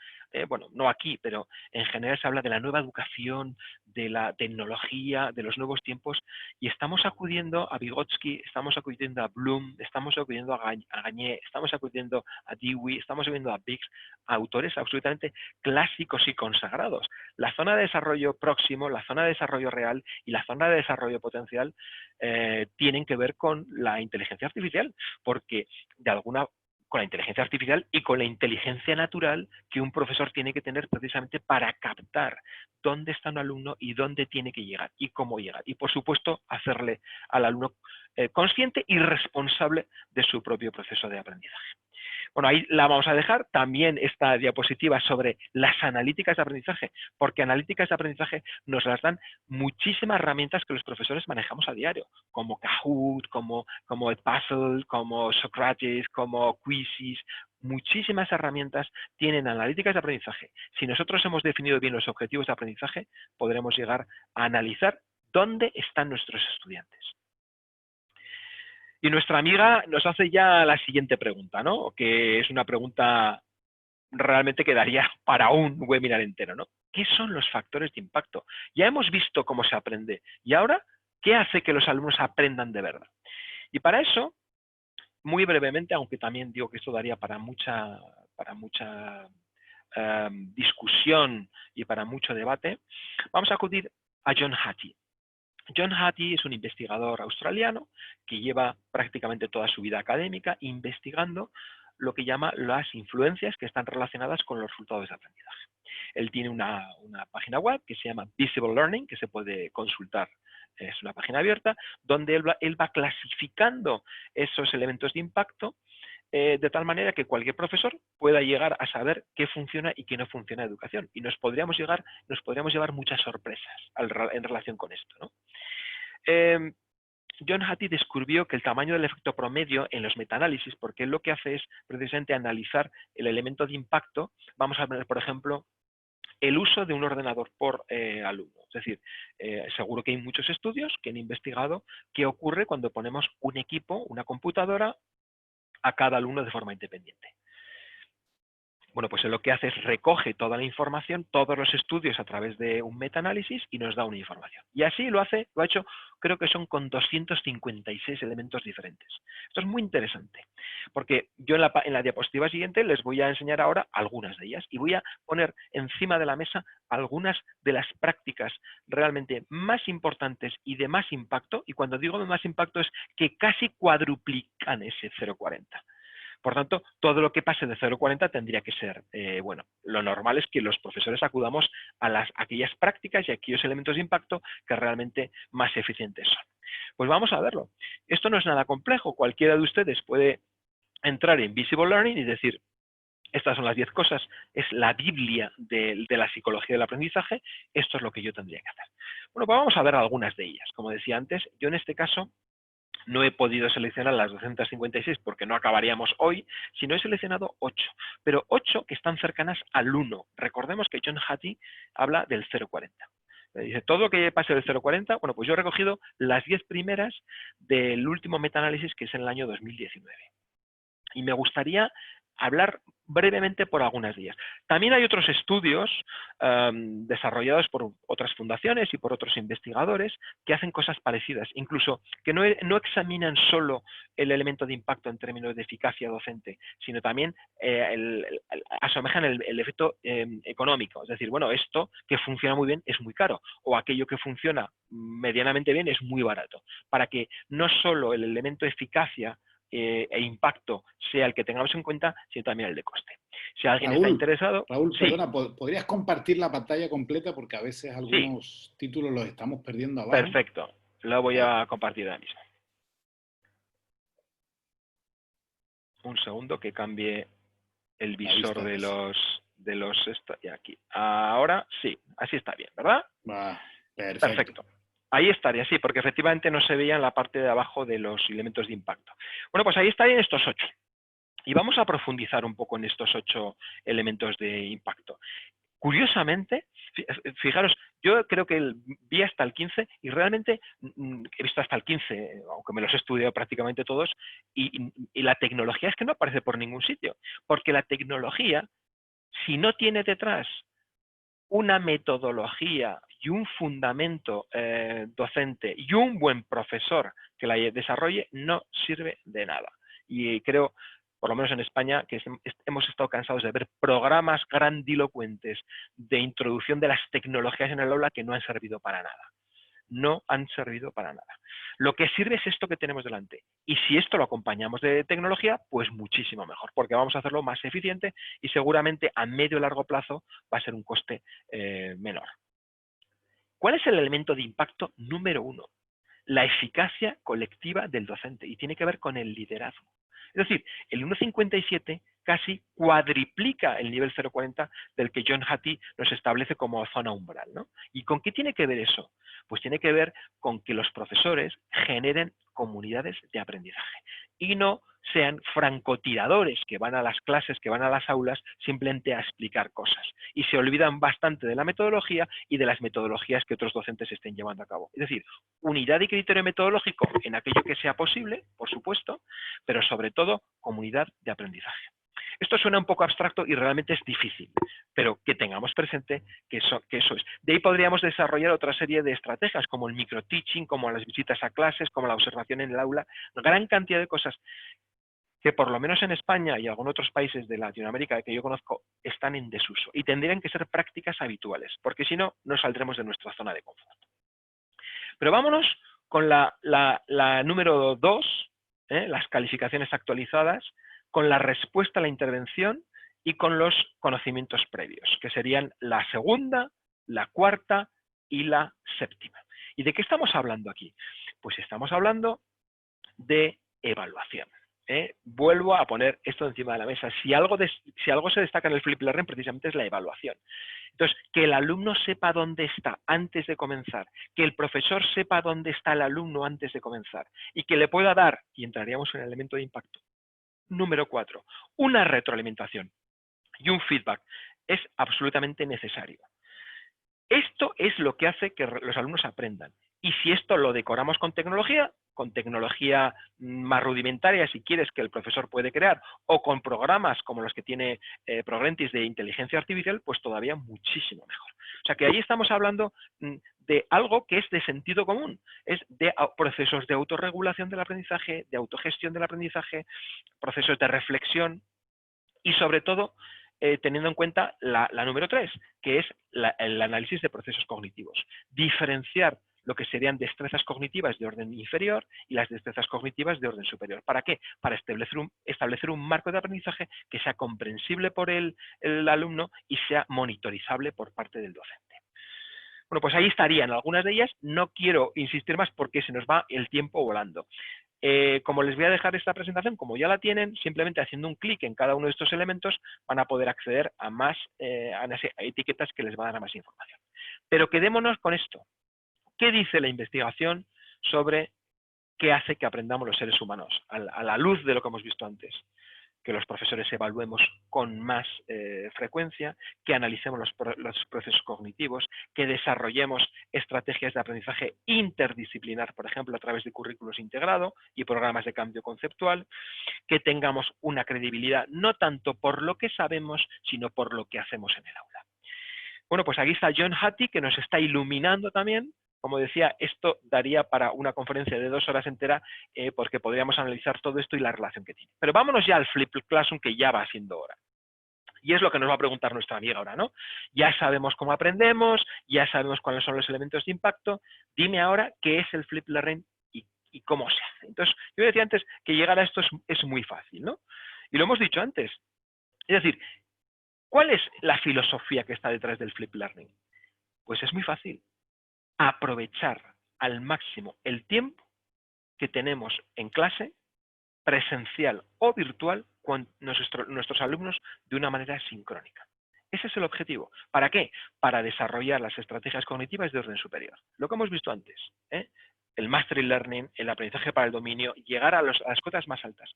bueno, no aquí, pero en general se habla de la nueva educación, de la tecnología, de los nuevos tiempos, y estamos acudiendo a Vygotsky, estamos acudiendo a Bloom, estamos acudiendo a Gagné, estamos acudiendo a Dewey, estamos acudiendo a Biggs, a autores absolutamente clásicos y consagrados. La zona de desarrollo próximo, la zona de desarrollo real y la zona de desarrollo potencial tienen que ver con la inteligencia artificial, porque con la inteligencia artificial y con la inteligencia natural que un profesor tiene que tener precisamente para captar dónde está un alumno y dónde tiene que llegar y cómo llegar. Y por supuesto, hacerle al alumno consciente y responsable de su propio proceso de aprendizaje. Bueno, ahí la vamos a dejar. También esta diapositiva sobre las analíticas de aprendizaje, porque analíticas de aprendizaje nos las dan muchísimas herramientas que los profesores manejamos a diario, como Kahoot, como Edpuzzle, como Socrates, como Quizzes. Muchísimas herramientas tienen analíticas de aprendizaje. Si nosotros hemos definido bien los objetivos de aprendizaje, podremos llegar a analizar dónde están nuestros estudiantes. Y nuestra amiga nos hace ya la siguiente pregunta, ¿no?, que es una pregunta realmente que daría para un webinar entero, ¿no? ¿Qué son los factores de impacto? Ya hemos visto cómo se aprende. ¿Y ahora qué hace que los alumnos aprendan de verdad? Y para eso, muy brevemente, aunque también digo que esto daría para mucha discusión y para mucho debate, vamos a acudir a John Hattie. John Hattie es un investigador australiano que lleva prácticamente toda su vida académica investigando lo que llama las influencias que están relacionadas con los resultados de aprendizaje. Él tiene una página web que se llama Visible Learning, que se puede consultar, es una página abierta, donde él va clasificando esos elementos de impacto de tal manera que cualquier profesor pueda llegar a saber qué funciona y qué no funciona en educación. Y nos podríamos llevar muchas sorpresas en relación con esto, ¿no? John Hattie descubrió que el tamaño del efecto promedio en los metaanálisis, porque él lo que hace es precisamente analizar el elemento de impacto. Vamos a ver, por ejemplo, el uso de un ordenador por alumno. Es decir, seguro que hay muchos estudios que han investigado qué ocurre cuando ponemos un equipo, una computadora, a cada alumno de forma independiente. Bueno, pues lo que hace es recoge toda la información, todos los estudios a través de un metaanálisis y nos da una información. Y así lo ha hecho, creo que son con 256 elementos diferentes. Esto es muy interesante, porque yo en la diapositiva siguiente les voy a enseñar ahora algunas de ellas y voy a poner encima de la mesa algunas de las prácticas realmente más importantes y de más impacto, y cuando digo de más impacto es que casi cuadruplican ese 0,40. Por tanto, todo lo que pase de 0,40 tendría que ser, bueno, lo normal es que los profesores acudamos a aquellas prácticas y a aquellos elementos de impacto que realmente más eficientes son. Pues vamos a verlo. Esto no es nada complejo. Cualquiera de ustedes puede entrar en Visible Learning y decir, estas son las 10 cosas, es la Biblia de la psicología del aprendizaje, esto es lo que yo tendría que hacer. Bueno, pues vamos a ver algunas de ellas. Como decía antes, yo en este caso no he podido seleccionar las 256 porque no acabaríamos hoy, sino he seleccionado 8, pero 8 que están cercanas al 1. Recordemos que John Hattie habla del 0,40. Dice, todo lo que pase del 0,40, bueno, pues yo he recogido las 10 primeras del último metaanálisis que es en el año 2019. Y me gustaría hablar brevemente por algunas de ellas. También hay otros estudios desarrollados por otras fundaciones y por otros investigadores que hacen cosas parecidas, incluso que no examinan solo el elemento de impacto en términos de eficacia docente, sino también asemejan el efecto económico. Es decir, bueno, esto que funciona muy bien es muy caro, o aquello que funciona medianamente bien es muy barato, para que no solo el elemento eficacia e impacto sea el que tengamos en cuenta, sino también el de coste. Si alguien está interesado... Raúl, sí. perdona, ¿podrías compartir la pantalla completa? Porque a veces algunos títulos los estamos perdiendo abajo. Perfecto, lo voy a compartir ahora mismo. Un segundo que cambie el visor de los y aquí. Ahora sí, así está bien, ¿verdad? Perfecto. Ahí estaría, sí, porque efectivamente no se veía en la parte de abajo de los elementos de impacto. Bueno, pues ahí estarían estos 8. Y vamos a profundizar un poco en estos 8 elementos de impacto. Curiosamente, fijaros, yo creo que vi hasta el 15 y realmente he visto hasta el 15, aunque me los he estudiado prácticamente todos, y la tecnología es que no aparece por ningún sitio, porque la tecnología, si no tiene detrás una metodología y un fundamento docente y un buen profesor que la desarrolle, no sirve de nada. Y creo, por lo menos en España, que hemos estado cansados de ver programas grandilocuentes de introducción de las tecnologías en el aula que no han servido para nada. No han servido para nada. Lo que sirve es esto que tenemos delante. Y si esto lo acompañamos de tecnología, pues muchísimo mejor, porque vamos a hacerlo más eficiente y seguramente a medio y largo plazo va a ser un coste menor. ¿Cuál es el elemento de impacto número 1? La eficacia colectiva del docente, y tiene que ver con el liderazgo. Es decir, el 1,57 casi cuadriplica el nivel 0,40 del que John Hattie nos establece como zona umbral, ¿no? ¿Y con qué tiene que ver eso? Pues tiene que ver con que los profesores generen comunidades de aprendizaje y no sean francotiradores que van a las clases, que van a las aulas simplemente a explicar cosas y se olvidan bastante de la metodología y de las metodologías que otros docentes estén llevando a cabo. Es decir, unidad y criterio metodológico en aquello que sea posible, por supuesto, pero sobre todo comunidad de aprendizaje. Esto suena un poco abstracto y realmente es difícil, pero que tengamos presente que eso es. De ahí podríamos desarrollar otra serie de estrategias, como el microteaching, como las visitas a clases, como la observación en el aula, una gran cantidad de cosas que por lo menos en España y algunos otros países de Latinoamérica que yo conozco están en desuso y tendrían que ser prácticas habituales, porque si no, no saldremos de nuestra zona de confort. Pero vámonos con la número 2, las calificaciones actualizadas, con la respuesta a la intervención y con los conocimientos previos, que serían la segunda, la cuarta y la séptima. ¿Y de qué estamos hablando aquí? Pues estamos hablando de evaluación. Vuelvo a poner esto encima de la mesa. Si algo se destaca en el Flip Learning, precisamente es la evaluación. Entonces, que el alumno sepa dónde está antes de comenzar, que el profesor sepa dónde está el alumno antes de comenzar y que le pueda dar, y entraríamos en el elemento de impacto, número 4, una retroalimentación y un feedback es absolutamente necesario. Esto es lo que hace que los alumnos aprendan. Y si esto lo decoramos con tecnología más rudimentaria, si quieres, que el profesor puede crear, o con programas como los que tiene Progrentis de inteligencia artificial, pues todavía muchísimo mejor. O sea que ahí estamos hablando de algo que es de sentido común, es de procesos de autorregulación del aprendizaje, de autogestión del aprendizaje, procesos de reflexión y sobre todo teniendo en cuenta la número 3, que es el análisis de procesos cognitivos. Diferenciar lo que serían destrezas cognitivas de orden inferior y las destrezas cognitivas de orden superior. ¿Para qué? Para establecer un marco de aprendizaje que sea comprensible por el alumno y sea monitorizable por parte del docente. Bueno, pues ahí estarían algunas de ellas. No quiero insistir más porque se nos va el tiempo volando. Como les voy a dejar esta presentación, como ya la tienen, simplemente haciendo un clic en cada uno de estos elementos van a poder acceder a más a etiquetas que les van a dar más información. Pero quedémonos con esto. ¿Qué dice la investigación sobre qué hace que aprendamos los seres humanos a la luz de lo que hemos visto antes? que los profesores evaluemos con más frecuencia, que analicemos los procesos cognitivos, que desarrollemos estrategias de aprendizaje interdisciplinar, por ejemplo, a través de currículos integrados y programas de cambio conceptual, que tengamos una credibilidad no tanto por lo que sabemos, sino por lo que hacemos en el aula. Bueno, pues aquí está John Hattie, que nos está iluminando también. Como decía, esto daría para una conferencia de 2 horas entera, porque podríamos analizar todo esto y la relación que tiene. Pero vámonos ya al Flipped Classroom, que ya va siendo hora. Y es lo que nos va a preguntar nuestra amiga ahora, ¿no? Ya sabemos cómo aprendemos, ya sabemos cuáles son los elementos de impacto. Dime ahora qué es el Flipped Learning y cómo se hace. Entonces, yo decía antes que llegar a esto es muy fácil, ¿no? Y lo hemos dicho antes. Es decir, ¿cuál es la filosofía que está detrás del Flipped Learning? Pues es muy fácil. Aprovechar al máximo el tiempo que tenemos en clase, presencial o virtual, con nuestros alumnos de una manera sincrónica. Ese es el objetivo. ¿Para qué? Para desarrollar las estrategias cognitivas de orden superior. Lo que hemos visto antes, el Mastery Learning, el aprendizaje para el dominio, llegar a las cotas más altas,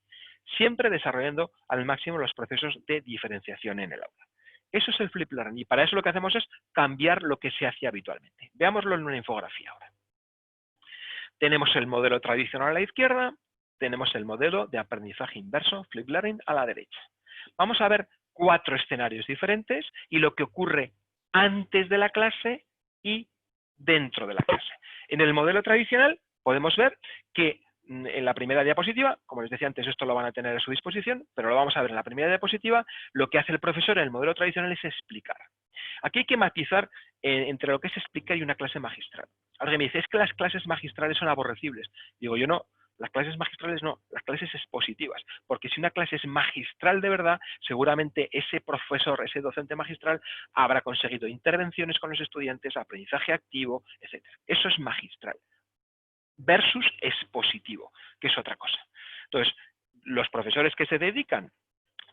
siempre desarrollando al máximo los procesos de diferenciación en el aula. Eso es el Flipped Learning, y para eso lo que hacemos es cambiar lo que se hace habitualmente. Veámoslo en una infografía ahora. Tenemos el modelo tradicional a la izquierda, tenemos el modelo de aprendizaje inverso, Flipped Learning, a la derecha. Vamos a ver 4 escenarios diferentes y lo que ocurre antes de la clase y dentro de la clase. En el modelo tradicional podemos ver que en la primera diapositiva, como les decía antes, esto lo van a tener a su disposición, pero lo vamos a ver en la primera diapositiva, lo que hace el profesor en el modelo tradicional es explicar. Aquí hay que matizar entre lo que es explicar y una clase magistral. Alguien me dice, es que las clases magistrales son aborrecibles. Digo yo, no, las clases magistrales no, las clases expositivas, porque si una clase es magistral de verdad, seguramente ese profesor, ese docente magistral, habrá conseguido intervenciones con los estudiantes, aprendizaje activo, etc. Eso es magistral. Versus expositivo, que es otra cosa. Entonces, los profesores que se dedican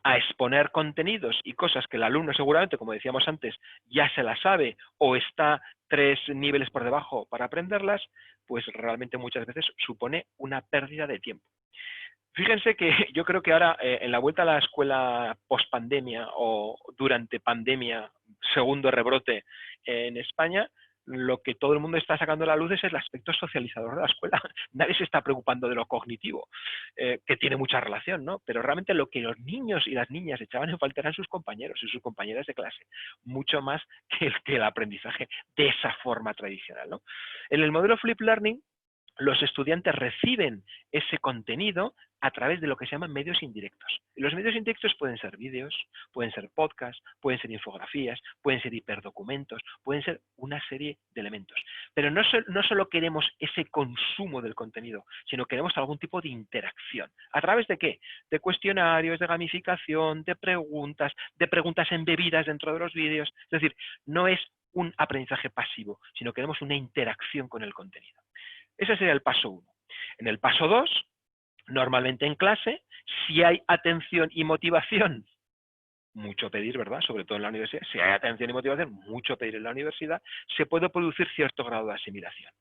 a exponer contenidos y cosas que el alumno seguramente, como decíamos antes, ya se las sabe o está 3 niveles por debajo para aprenderlas, pues realmente muchas veces supone una pérdida de tiempo. Fíjense que yo creo que ahora, en la vuelta a la escuela post-pandemia o durante pandemia, segundo rebrote en España, lo que todo el mundo está sacando a la luz es el aspecto socializador de la escuela. Nadie se está preocupando de lo cognitivo, que tiene mucha relación, ¿no? Pero realmente lo que los niños y las niñas echaban en falta eran sus compañeros y sus compañeras de clase, mucho más que el aprendizaje de esa forma tradicional, ¿no? En el modelo Flipped Learning, los estudiantes reciben ese contenido a través de lo que se llaman medios indirectos. Y los medios indirectos pueden ser vídeos, pueden ser podcasts, pueden ser infografías, pueden ser hiperdocumentos, pueden ser una serie de elementos. Pero no solo queremos ese consumo del contenido, sino queremos algún tipo de interacción. ¿A través de qué? De cuestionarios, de gamificación, de preguntas embebidas dentro de los vídeos. Es decir, no es un aprendizaje pasivo, sino queremos una interacción con el contenido. Ese sería el paso 1. En el paso 2, normalmente en clase, si hay atención y motivación, mucho pedir, ¿verdad? Sobre todo en la universidad, si hay atención y motivación, mucho pedir en la universidad, se puede producir cierto grado de asimilación.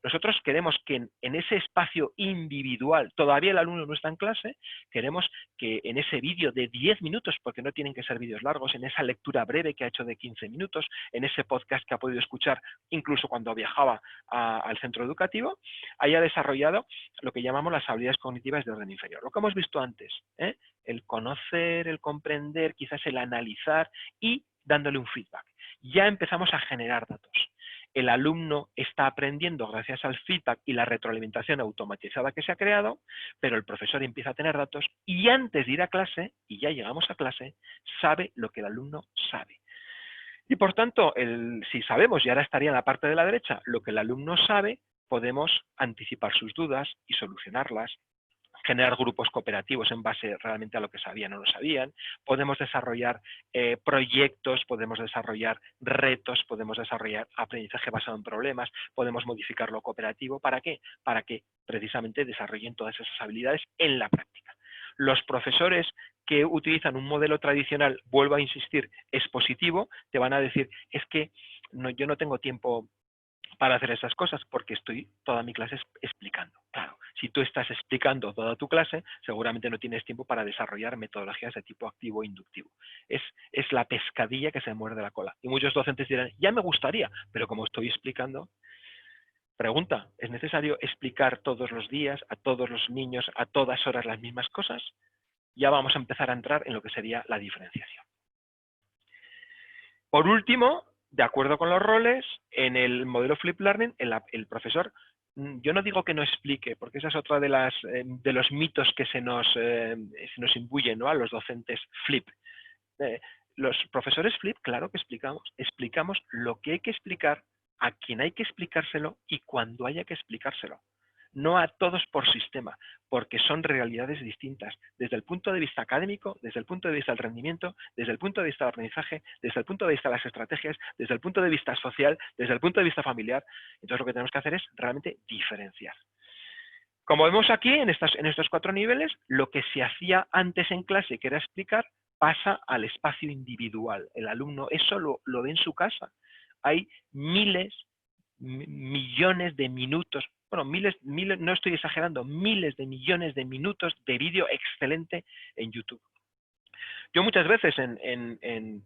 Nosotros queremos que en ese espacio individual, todavía el alumno no está en clase, queremos que en ese vídeo de 10 minutos, porque no tienen que ser vídeos largos, en esa lectura breve que ha hecho de 15 minutos, en ese podcast que ha podido escuchar incluso cuando viajaba al centro educativo, haya desarrollado lo que llamamos las habilidades cognitivas de orden inferior. Lo que hemos visto antes, el conocer, el comprender, quizás el analizar y dándole un feedback. Ya empezamos a generar datos. El alumno está aprendiendo gracias al feedback y la retroalimentación automatizada que se ha creado, pero el profesor empieza a tener datos y antes de ir a clase, y ya llegamos a clase, sabe lo que el alumno sabe. Y por tanto, si sabemos, y ahora estaría en la parte de la derecha, lo que el alumno sabe, podemos anticipar sus dudas y solucionarlas, generar grupos cooperativos en base realmente a lo que sabían o no sabían, podemos desarrollar proyectos, podemos desarrollar retos, podemos desarrollar aprendizaje basado en problemas, podemos modificar lo cooperativo. ¿Para qué? Para que precisamente desarrollen todas esas habilidades en la práctica. Los profesores que utilizan un modelo tradicional, vuelvo a insistir, expositivo, te van a decir, es que yo no tengo tiempo para hacer esas cosas porque estoy toda mi clase explicando. Claro, Si tú estás explicando toda tu clase, seguramente no tienes tiempo para desarrollar metodologías de tipo activo e inductivo. Es la pescadilla que se muerde la cola. Y muchos docentes dirán, ya me gustaría, pero como estoy explicando... Pregunta, ¿es necesario explicar todos los días, a todos los niños, a todas horas las mismas cosas? Ya vamos a empezar a entrar en lo que sería la diferenciación. Por último, de acuerdo con los roles, en el modelo Flip Learning, el profesor, yo no digo que no explique, porque esa es otra de los mitos que se nos imbuyen, ¿no?, a los docentes Flip. Los profesores Flip, claro que explicamos lo que hay que explicar, a quien hay que explicárselo y cuando haya que explicárselo. No a todos por sistema, porque son realidades distintas, desde el punto de vista académico, desde el punto de vista del rendimiento, desde el punto de vista del aprendizaje, desde el punto de vista de las estrategias, desde el punto de vista social, desde el punto de vista familiar. Entonces lo que tenemos que hacer es realmente diferenciar. Como vemos aquí, en estos 4 niveles, lo que se hacía antes en clase, que era explicar, pasa al espacio individual. El alumno eso lo ve en su casa. Hay miles, millones de minutos, bueno, miles, no estoy exagerando, miles de millones de minutos de vídeo excelente en YouTube. Yo muchas veces en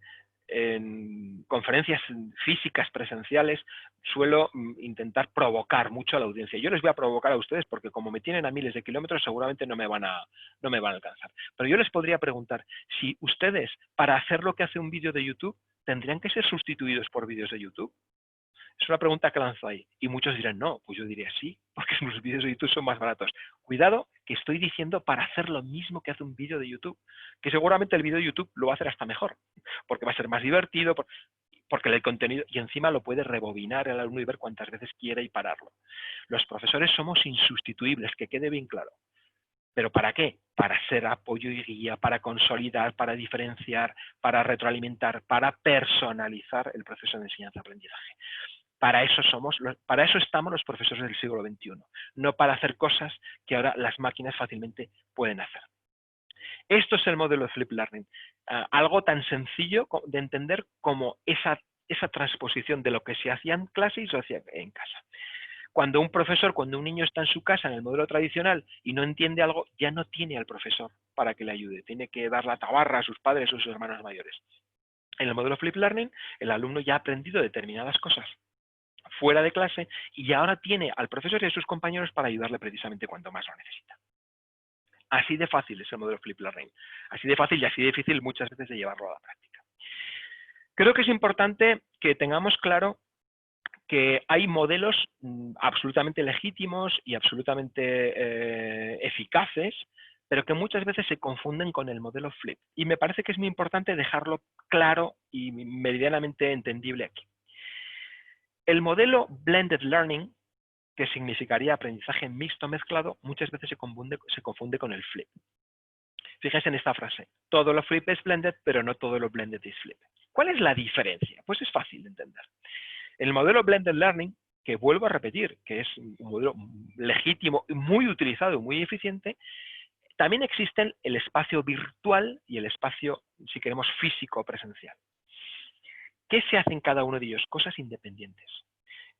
conferencias físicas presenciales suelo intentar provocar mucho a la audiencia. Yo les voy a provocar a ustedes porque como me tienen a miles de kilómetros seguramente no me van a alcanzar. Pero yo les podría preguntar si ustedes, para hacer lo que hace un vídeo de YouTube, ¿tendrían que ser sustituidos por vídeos de YouTube? Es una pregunta que lanzo ahí. Y muchos dirán, no, pues yo diría sí, porque los vídeos de YouTube son más baratos. Cuidado, que estoy diciendo para hacer lo mismo que hace un vídeo de YouTube, que seguramente el vídeo de YouTube lo va a hacer hasta mejor, porque va a ser más divertido, porque el contenido, y encima lo puede rebobinar el alumno y ver cuantas veces quiera y pararlo. Los profesores somos insustituibles, que quede bien claro. ¿Pero para qué? Para ser apoyo y guía, para consolidar, para diferenciar, para retroalimentar, para personalizar el proceso de enseñanza-aprendizaje. Para eso estamos los profesores del siglo XXI, no para hacer cosas que ahora las máquinas fácilmente pueden hacer. Esto es el modelo de Flip Learning, algo tan sencillo de entender como esa transposición de lo que se hacía en clase y se hacía en casa. Cuando un niño está en su casa en el modelo tradicional y no entiende algo, ya no tiene al profesor para que le ayude, tiene que dar la tabarra a sus padres o sus hermanos mayores. En el modelo Flip Learning, el alumno ya ha aprendido determinadas cosas fuera de clase y ahora tiene al profesor y a sus compañeros para ayudarle precisamente cuando más lo necesita. Así de fácil es el modelo Flip Learning. Así de fácil y así de difícil muchas veces de llevarlo a la práctica. Creo que es importante que tengamos claro que hay modelos absolutamente legítimos y absolutamente eficaces, pero que muchas veces se confunden con el modelo Flip. Y me parece que es muy importante dejarlo claro y meridianamente entendible aquí. El modelo Blended Learning, que significaría aprendizaje mixto mezclado, muchas veces se confunde con el Flip. Fíjense en esta frase, todo lo Flip es blended, pero no todo lo blended es Flip. ¿Cuál es la diferencia? Pues es fácil de entender. El modelo Blended Learning, que vuelvo a repetir, que es un modelo legítimo, muy utilizado, muy eficiente, también existen el espacio virtual y el espacio, si queremos, físico presencial. ¿Qué se hace en cada uno de ellos? Cosas independientes.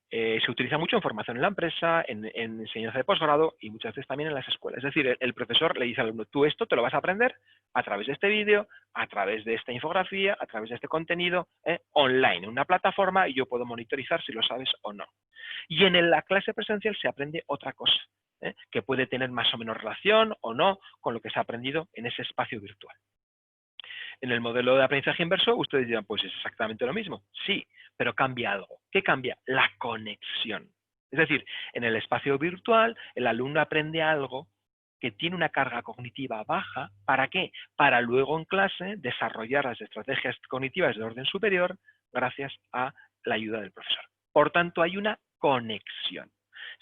Se utiliza mucho en formación en la empresa, en enseñanza de posgrado y muchas veces también en las escuelas. Es decir, el profesor le dice al alumno, tú esto te lo vas a aprender a través de este vídeo, a través de esta infografía, a través de este contenido online, en una plataforma, y yo puedo monitorizar si lo sabes o no. Y en la clase presencial se aprende otra cosa, que puede tener más o menos relación o no con lo que se ha aprendido en ese espacio virtual. En el modelo de aprendizaje inverso, ustedes dirán, pues es exactamente lo mismo. Sí, pero cambia algo. ¿Qué cambia? La conexión. Es decir, en el espacio virtual, el alumno aprende algo que tiene una carga cognitiva baja. ¿Para qué? Para luego en clase desarrollar las estrategias cognitivas de orden superior gracias a la ayuda del profesor. Por tanto, hay una conexión.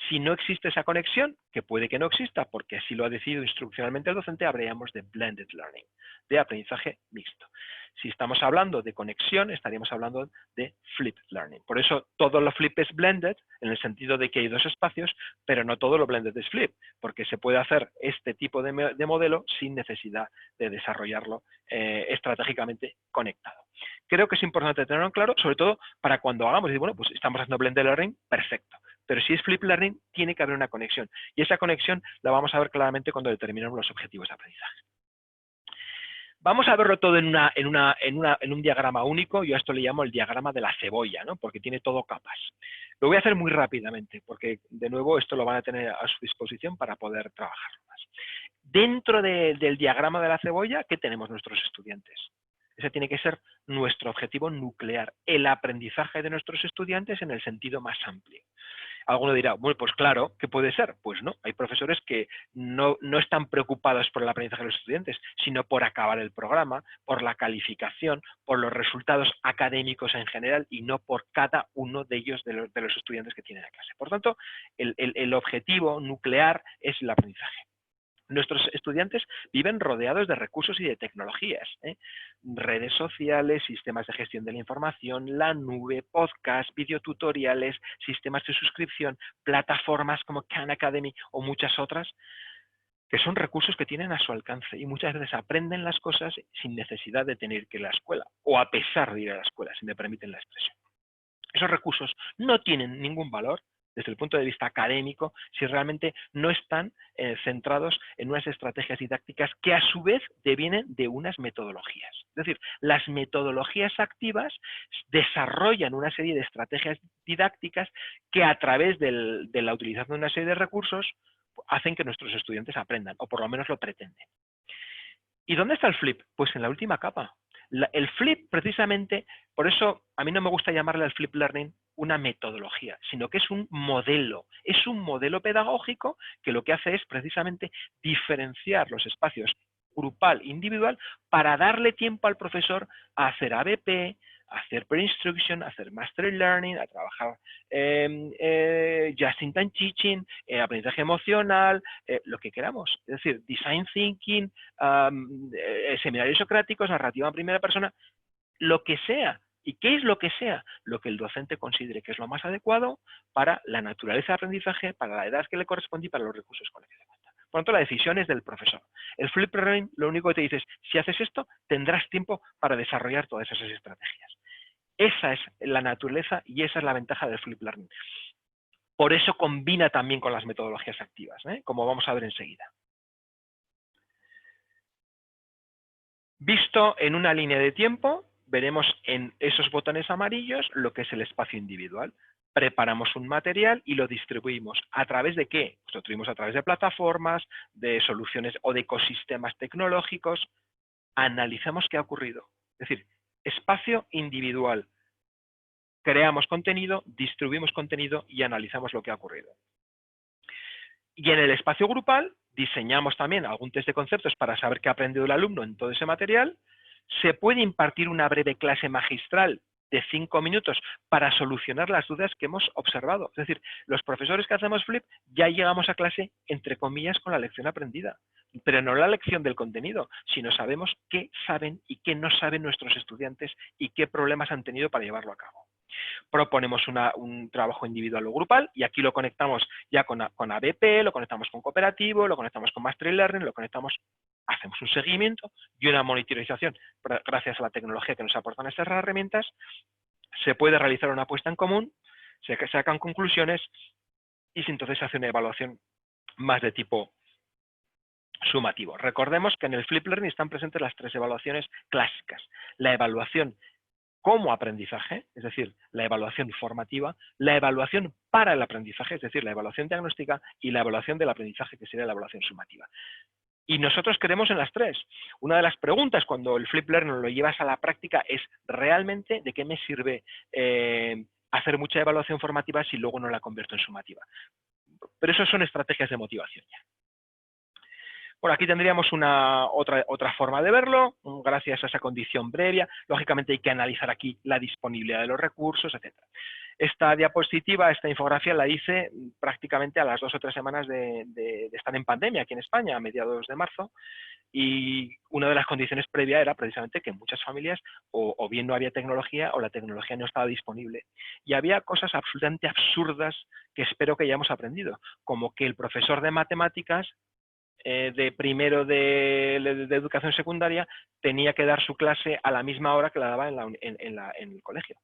Si no existe esa conexión, que puede que no exista, porque así lo ha decidido instruccionalmente el docente, hablaríamos de blended learning, de aprendizaje mixto. Si estamos hablando de conexión, estaríamos hablando de flip learning. Por eso todo lo flip es blended, en el sentido de que hay dos espacios, pero no todo lo blended es flip, porque se puede hacer este tipo de modelo sin necesidad de desarrollarlo estratégicamente conectado. Creo que es importante tenerlo en claro, sobre todo para cuando hagamos, y bueno, pues estamos haciendo blended learning, perfecto. Pero si es Flip Learning, tiene que haber una conexión. Y esa conexión la vamos a ver claramente cuando determinamos los objetivos de aprendizaje. Vamos a verlo todo en un diagrama único. Yo a esto le llamo el diagrama de la cebolla, ¿no? Porque tiene todo capas. Lo voy a hacer muy rápidamente, porque de nuevo esto lo van a tener a su disposición para poder trabajarlo más. Dentro del diagrama de la cebolla, ¿qué tenemos nuestros estudiantes? Ese tiene que ser nuestro objetivo nuclear, el aprendizaje de nuestros estudiantes en el sentido más amplio. Alguno dirá, bueno, pues claro, ¿qué puede ser? Pues no, hay profesores que no están preocupados por el aprendizaje de los estudiantes, sino por acabar el programa, por la calificación, por los resultados académicos en general y no por cada uno de ellos, de los estudiantes que tienen en clase. Por tanto, el objetivo nuclear es el aprendizaje. Nuestros estudiantes viven rodeados de recursos y de tecnologías, redes sociales, sistemas de gestión de la información, la nube, podcast, videotutoriales, sistemas de suscripción, plataformas como Khan Academy o muchas otras, que son recursos que tienen a su alcance y muchas veces aprenden las cosas sin necesidad de tener que ir a la escuela o a pesar de ir a la escuela, si me permiten la expresión. Esos recursos no tienen ningún valor desde el punto de vista académico, si realmente no están centrados en unas estrategias didácticas que a su vez devienen de unas metodologías. Es decir, las metodologías activas desarrollan una serie de estrategias didácticas que a través de la utilización de una serie de recursos hacen que nuestros estudiantes aprendan, o por lo menos lo pretenden. ¿Y dónde está el flip? Pues en la última capa. El flip, precisamente, por eso a mí no me gusta llamarle al flip learning una metodología, sino que es un modelo pedagógico que lo que hace es precisamente diferenciar los espacios grupal e individual para darle tiempo al profesor a hacer ABP, a hacer pre-instruction, a hacer mastery learning, a trabajar just-in-time teaching, aprendizaje emocional, lo que queramos. Es decir, design thinking, seminarios socráticos, narrativa en primera persona, lo que sea. ¿Y qué es lo que sea? Lo que el docente considere que es lo más adecuado para la naturaleza de aprendizaje, para la edad que le corresponde y para los recursos con los que se cuenta. Por lo tanto, la decisión es del profesor. El flip learning lo único que te dice es, si haces esto, tendrás tiempo para desarrollar todas esas estrategias. Esa es la naturaleza y esa es la ventaja del flip learning. Por eso combina también con las metodologías activas, como vamos a ver enseguida. Visto en una línea de tiempo, veremos en esos botones amarillos lo que es el espacio individual. Preparamos un material y lo distribuimos. ¿A través de qué? Pues lo distribuimos a través de plataformas, de soluciones o de ecosistemas tecnológicos. Analizamos qué ha ocurrido. Es decir, espacio individual. Creamos contenido, distribuimos contenido y analizamos lo que ha ocurrido. Y en el espacio grupal diseñamos también algún test de conceptos para saber qué ha aprendido el alumno en todo ese material. Se puede impartir una breve clase magistral de 5 minutos para solucionar las dudas que hemos observado. Es decir, los profesores que hacemos flip ya llegamos a clase, entre comillas, con la lección aprendida. Pero no la lección del contenido, sino sabemos qué saben y qué no saben nuestros estudiantes y qué problemas han tenido para llevarlo a cabo. Proponemos un trabajo individual o grupal y aquí lo conectamos ya con ABP, lo conectamos con cooperativo, lo conectamos con Mastery Learning, lo conectamos, hacemos un seguimiento y una monitorización gracias a la tecnología que nos aportan estas herramientas. Se puede realizar una puesta en común, se sacan conclusiones y entonces se hace una evaluación más de tipo sumativo. Recordemos que en el Flip Learning están presentes las 3 evaluaciones clásicas. La evaluación como aprendizaje, es decir, la evaluación formativa, la evaluación para el aprendizaje, es decir, la evaluación diagnóstica y la evaluación del aprendizaje, que sería la evaluación sumativa. Y nosotros creemos en las 3. Una de las preguntas cuando el Flip Learning lo llevas a la práctica es, ¿realmente de qué me sirve hacer mucha evaluación formativa si luego no la convierto en sumativa? Pero eso son estrategias de motivación ya. Bueno, aquí tendríamos otra forma de verlo, gracias a esa condición previa. Lógicamente hay que analizar aquí la disponibilidad de los recursos, etc. Esta diapositiva, esta infografía la hice prácticamente a las 2 o 3 semanas de estar en pandemia aquí en España, a mediados de marzo. Y una de las condiciones previas era precisamente que en muchas familias o bien no había tecnología o la tecnología no estaba disponible. Y había cosas absolutamente absurdas que espero que hayamos aprendido, como que el profesor de matemáticas de primero de educación secundaria tenía que dar su clase a la misma hora que la daba en el colegio.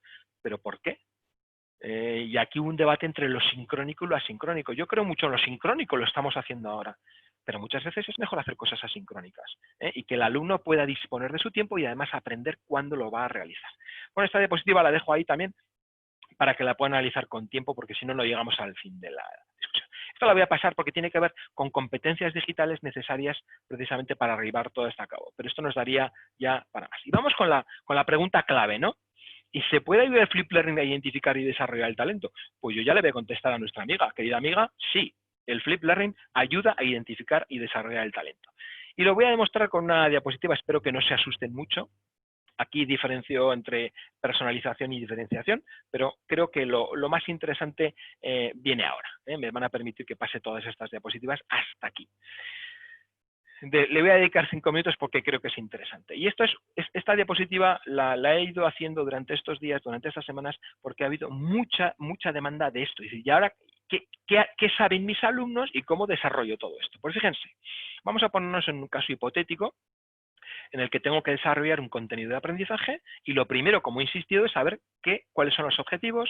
¿Pero por qué? Y aquí hubo un debate entre lo sincrónico y lo asincrónico. Yo creo mucho en lo sincrónico, lo estamos haciendo ahora, pero muchas veces es mejor hacer cosas asincrónicas, y que el alumno pueda disponer de su tiempo y además aprender cuándo lo va a realizar. Bueno, esta diapositiva la dejo ahí también para que la puedan analizar con tiempo, porque si no, no llegamos al fin de la discusión. Esto la voy a pasar porque tiene que ver con competencias digitales necesarias precisamente para arribar todo esto a cabo, pero esto nos daría ya para más. Y vamos con la pregunta clave, ¿no? ¿Y se puede ayudar el Flip Learning a identificar y desarrollar el talento? Pues yo ya le voy a contestar a nuestra amiga. Querida amiga, sí, el Flip Learning ayuda a identificar y desarrollar el talento. Y lo voy a demostrar con una diapositiva, espero que no se asusten mucho. Aquí diferencio entre personalización y diferenciación, pero creo que lo más interesante viene ahora. Me van a permitir que pase todas estas diapositivas hasta aquí. Le voy a dedicar 5 minutos porque creo que es interesante. Y esta diapositiva la he ido haciendo durante estos días, durante estas semanas, porque ha habido mucha demanda de esto. Y ahora, ¿qué saben mis alumnos y cómo desarrollo todo esto? Pues fíjense, vamos a ponernos en un caso hipotético en el que tengo que desarrollar un contenido de aprendizaje y lo primero, como he insistido, es saber cuáles son los objetivos,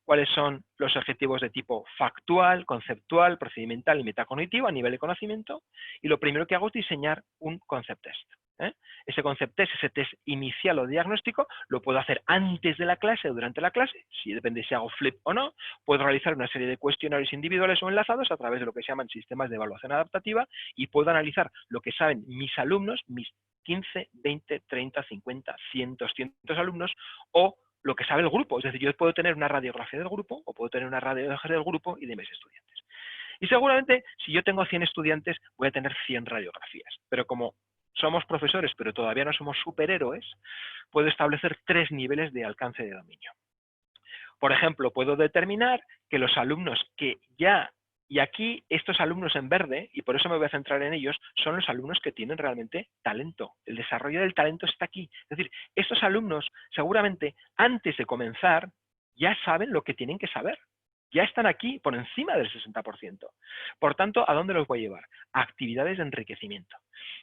cuáles son los objetivos de tipo factual, conceptual, procedimental y metacognitivo a nivel de conocimiento, y lo primero que hago es diseñar un concept test. Ese concept test, ese test inicial o diagnóstico, lo puedo hacer antes de la clase o durante la clase, si depende si hago flip o no. Puedo realizar una serie de cuestionarios individuales o enlazados a través de lo que se llaman sistemas de evaluación adaptativa y puedo analizar lo que saben mis alumnos, mis 15, 20, 30, 50, 100, 200 alumnos, o lo que sabe el grupo. Es decir, yo puedo tener una radiografía del grupo o puedo tener una radiografía del grupo y de mis estudiantes. Y seguramente, si yo tengo 100 estudiantes, voy a tener 100 radiografías. Pero como somos profesores, pero todavía no somos superhéroes, puedo establecer 3 niveles de alcance de dominio. Por ejemplo, puedo determinar que los alumnos que ya, y aquí estos alumnos en verde, y por eso me voy a centrar en ellos, son los alumnos que tienen realmente talento. El desarrollo del talento está aquí. Es decir, estos alumnos seguramente antes de comenzar ya saben lo que tienen que saber. Ya están aquí por encima del 60%. Por tanto, ¿a dónde los voy a llevar? A actividades de enriquecimiento.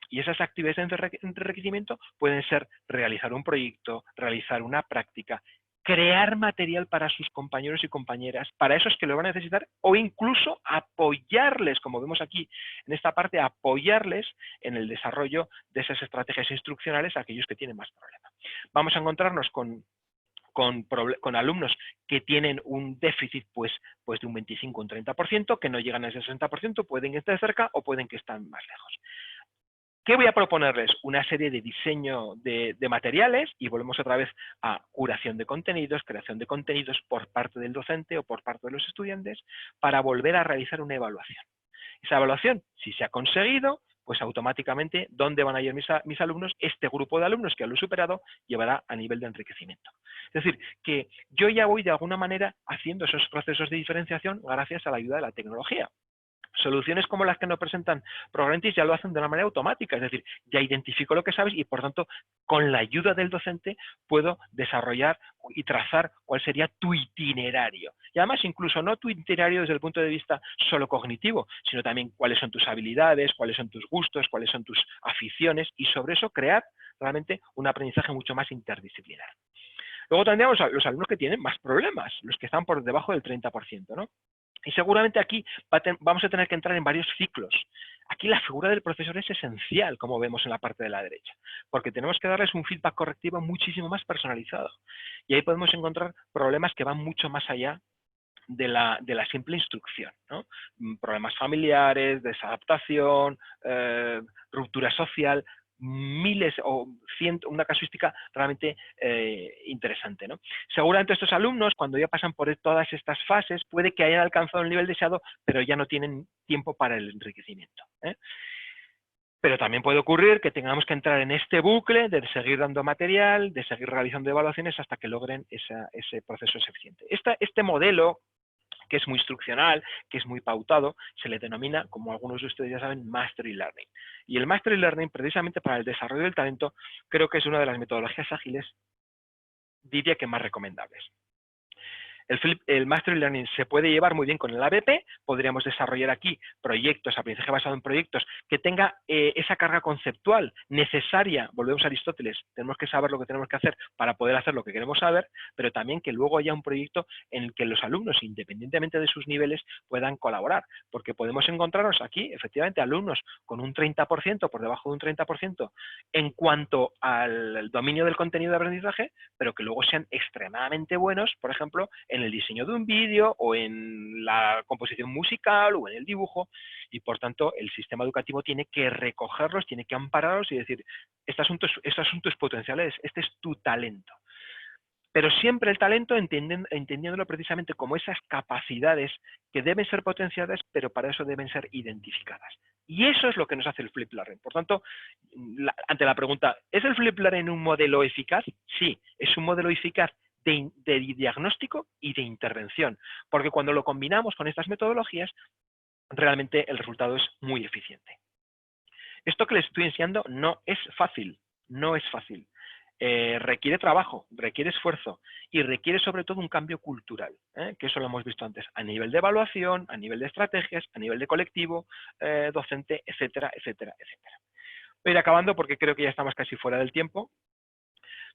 Y esas actividades de enriquecimiento pueden ser realizar un proyecto, realizar una práctica, crear material para sus compañeros y compañeras, para esos que lo van a necesitar, o incluso apoyarles, como vemos aquí en esta parte, apoyarles en el desarrollo de esas estrategias instruccionales a aquellos que tienen más problemas. Vamos a encontrarnos con alumnos que tienen un déficit pues de un 25 o un 30%, que no llegan a ese 60%, pueden estar cerca o pueden que están más lejos. ¿Qué voy a proponerles? Una serie de diseño de materiales, y volvemos otra vez a curación de contenidos, creación de contenidos por parte del docente o por parte de los estudiantes, para volver a realizar una evaluación. Esa evaluación, si se ha conseguido, pues automáticamente, ¿dónde van a ir mis alumnos? Este grupo de alumnos que lo he superado llevará a nivel de enriquecimiento. Es decir, que yo ya voy de alguna manera haciendo esos procesos de diferenciación gracias a la ayuda de la tecnología. Soluciones como las que nos presentan Progrentis ya lo hacen de una manera automática, es decir, ya identifico lo que sabes y por tanto con la ayuda del docente puedo desarrollar y trazar cuál sería tu itinerario. Y además incluso no tu itinerario desde el punto de vista solo cognitivo, sino también cuáles son tus habilidades, cuáles son tus gustos, cuáles son tus aficiones y sobre eso crear realmente un aprendizaje mucho más interdisciplinar. Luego tendríamos a los alumnos que tienen más problemas, los que están por debajo del 30%, ¿no? Y seguramente aquí vamos a tener que entrar en varios ciclos. Aquí la figura del profesor es esencial, como vemos en la parte de la derecha, porque tenemos que darles un feedback correctivo muchísimo más personalizado. Y ahí podemos encontrar problemas que van mucho más allá de la simple instrucción, ¿no? Problemas familiares, desadaptación, ruptura social, miles o cientos, una casuística realmente interesante, ¿no? Seguramente estos alumnos, cuando ya pasan por todas estas fases, puede que hayan alcanzado el nivel deseado, pero ya no tienen tiempo para el enriquecimiento, ¿eh? Pero también puede ocurrir que tengamos que entrar en este bucle de seguir dando material, de seguir realizando evaluaciones hasta que logren ese proceso eficiente. Este modelo, que es muy instruccional, que es muy pautado, se le denomina, como algunos de ustedes ya saben, Mastery Learning. Y el Mastery Learning, precisamente para el desarrollo del talento, creo que es una de las metodologías ágiles, diría que más recomendables. El Mastery Learning se puede llevar muy bien con el ABP, podríamos desarrollar aquí proyectos, aprendizaje basado en proyectos, que tenga esa carga conceptual necesaria, volvemos a Aristóteles, tenemos que saber lo que tenemos que hacer para poder hacer lo que queremos saber, pero también que luego haya un proyecto en el que los alumnos, independientemente de sus niveles, puedan colaborar, porque podemos encontrarnos aquí, efectivamente, alumnos con un 30%, por debajo de un 30%, en cuanto al dominio del contenido de aprendizaje, pero que luego sean extremadamente buenos, por ejemplo, en el diseño de un vídeo o en la composición musical o en el dibujo, y por tanto el sistema educativo tiene que recogerlos, tiene que ampararlos y decir, este asunto es potencial, este es tu talento. Pero siempre el talento entendiéndolo precisamente como esas capacidades que deben ser potenciadas, pero para eso deben ser identificadas. Y eso es lo que nos hace el Flip Learning. Por tanto, ante la pregunta, ¿es el Flip Learning un modelo eficaz? Sí, es un modelo eficaz de diagnóstico y de intervención, porque cuando lo combinamos con estas metodologías, realmente el resultado es muy eficiente. Esto que les estoy enseñando no es fácil, no es fácil. Requiere trabajo, requiere esfuerzo y requiere sobre todo un cambio cultural, que eso lo hemos visto antes, a nivel de evaluación, a nivel de estrategias, a nivel de colectivo, docente, etcétera, etcétera, etcétera. Voy a ir acabando porque creo que ya estamos casi fuera del tiempo.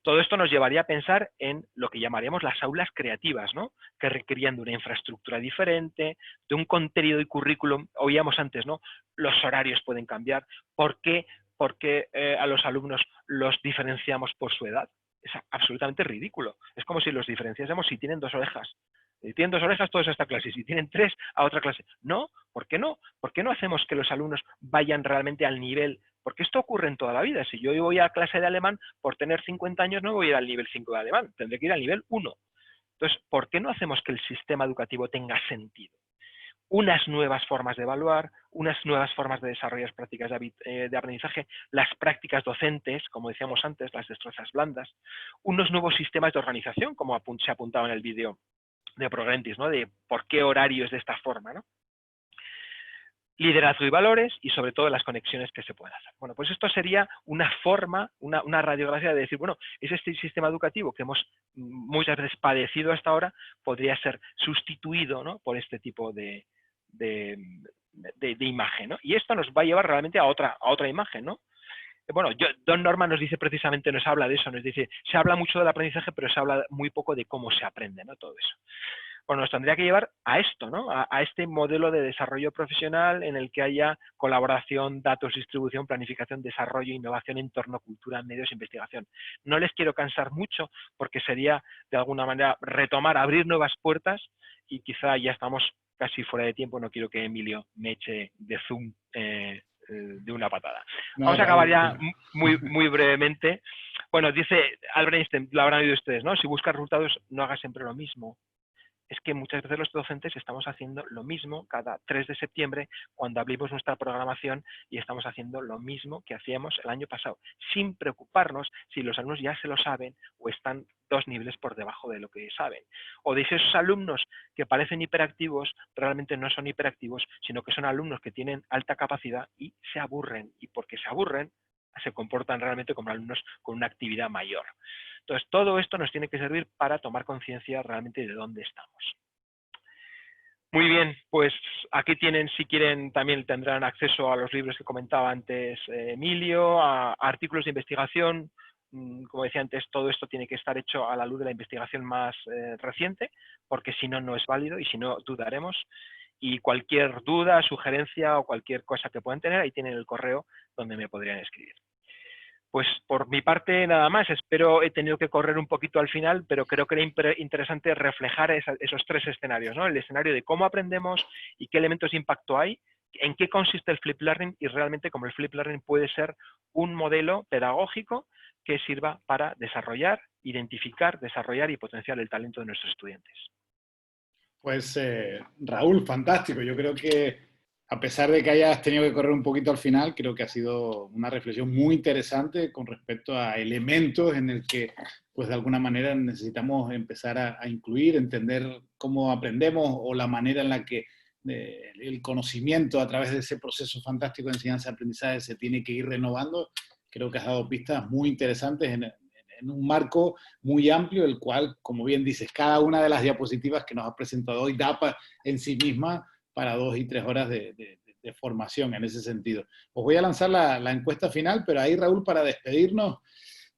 Todo esto nos llevaría a pensar en lo que llamaríamos las aulas creativas, ¿no? Que requerían de una infraestructura diferente, de un contenido y currículum. Oíamos antes, ¿no? Los horarios pueden cambiar. ¿Por qué a los alumnos los diferenciamos por su edad? Es absolutamente ridículo. Es como si los diferenciásemos si tienen 2 orejas. Si tienen 2 orejas, todos a esta clase. Si tienen 3, a otra clase. No, ¿por qué no? ¿Por qué no hacemos que los alumnos vayan realmente al nivel? Porque esto ocurre en toda la vida. Si yo voy a clase de alemán, por tener 50 años no voy a ir al nivel 5 de alemán. Tendré que ir al nivel 1. Entonces, ¿por qué no hacemos que el sistema educativo tenga sentido? Unas nuevas formas de evaluar, unas nuevas formas de desarrollar prácticas de aprendizaje, las prácticas docentes, como decíamos antes, las destrezas blandas, unos nuevos sistemas de organización, como se apuntaba en el vídeo de Progrentis, ¿no? De por qué horario es de esta forma, ¿no? Liderazgo y valores y sobre todo las conexiones que se pueden hacer. Bueno, pues esto sería una forma, una radiografía de decir, bueno, es este sistema educativo que hemos muchas veces padecido hasta ahora, podría ser sustituido, ¿no? Por este tipo de imagen, ¿no? Y esto nos va a llevar realmente a otra imagen, ¿no? Bueno, Don Norman nos dice precisamente, nos habla de eso, nos dice, se habla mucho del aprendizaje, pero se habla muy poco de cómo se aprende, ¿no? Todo eso. Bueno, nos tendría que llevar a esto, ¿no? A este modelo de desarrollo profesional en el que haya colaboración, datos, distribución, planificación, desarrollo, innovación, entorno, cultura, medios, investigación. No les quiero cansar mucho porque sería, de alguna manera, retomar, abrir nuevas puertas y quizá ya estamos casi fuera de tiempo, no quiero que Emilio me eche de Zoom de una patada. Vamos a acabar ya muy brevemente. Bueno, dice Albert Einstein, lo habrán oído ustedes, ¿no? Si buscas resultados, no hagas siempre lo mismo. Es que muchas veces los docentes estamos haciendo lo mismo cada 3 de septiembre cuando abrimos nuestra programación y estamos haciendo lo mismo que hacíamos el año pasado, sin preocuparnos si los alumnos ya se lo saben o están 2 niveles por debajo de lo que saben. O de esos alumnos que parecen hiperactivos, realmente no son hiperactivos, sino que son alumnos que tienen alta capacidad y se aburren. Y porque se aburren, se comportan realmente como alumnos con una actividad mayor. Entonces, todo esto nos tiene que servir para tomar conciencia realmente de dónde estamos. Muy bien, pues aquí tienen, si quieren, también tendrán acceso a los libros que comentaba antes Emilio, a artículos de investigación. Como decía antes, todo esto tiene que estar hecho a la luz de la investigación más reciente, porque si no, no es válido y si no, dudaremos. Y cualquier duda, sugerencia o cualquier cosa que puedan tener, ahí tienen el correo donde me podrían escribir. Pues por mi parte nada más, espero, he tenido que correr un poquito al final, pero creo que era interesante reflejar esos 3 escenarios, ¿no? El escenario de cómo aprendemos y qué elementos de impacto hay, en qué consiste el Flip Learning y realmente cómo el Flip Learning puede ser un modelo pedagógico que sirva para desarrollar, identificar, desarrollar y potenciar el talento de nuestros estudiantes. Pues Raúl, fantástico. Yo creo que a pesar de que hayas tenido que correr un poquito al final, creo que ha sido una reflexión muy interesante con respecto a elementos en el que, pues de alguna manera necesitamos empezar a incluir, entender cómo aprendemos o la manera en la que el conocimiento a través de ese proceso fantástico de enseñanza-aprendizaje se tiene que ir renovando. Creo que has dado pistas muy interesantes en en un marco muy amplio, el cual, como bien dices, cada una de las diapositivas que nos has presentado hoy da en sí misma para 2 y 3 horas de formación en ese sentido. Os voy a lanzar la encuesta final, pero ahí, Raúl, para despedirnos,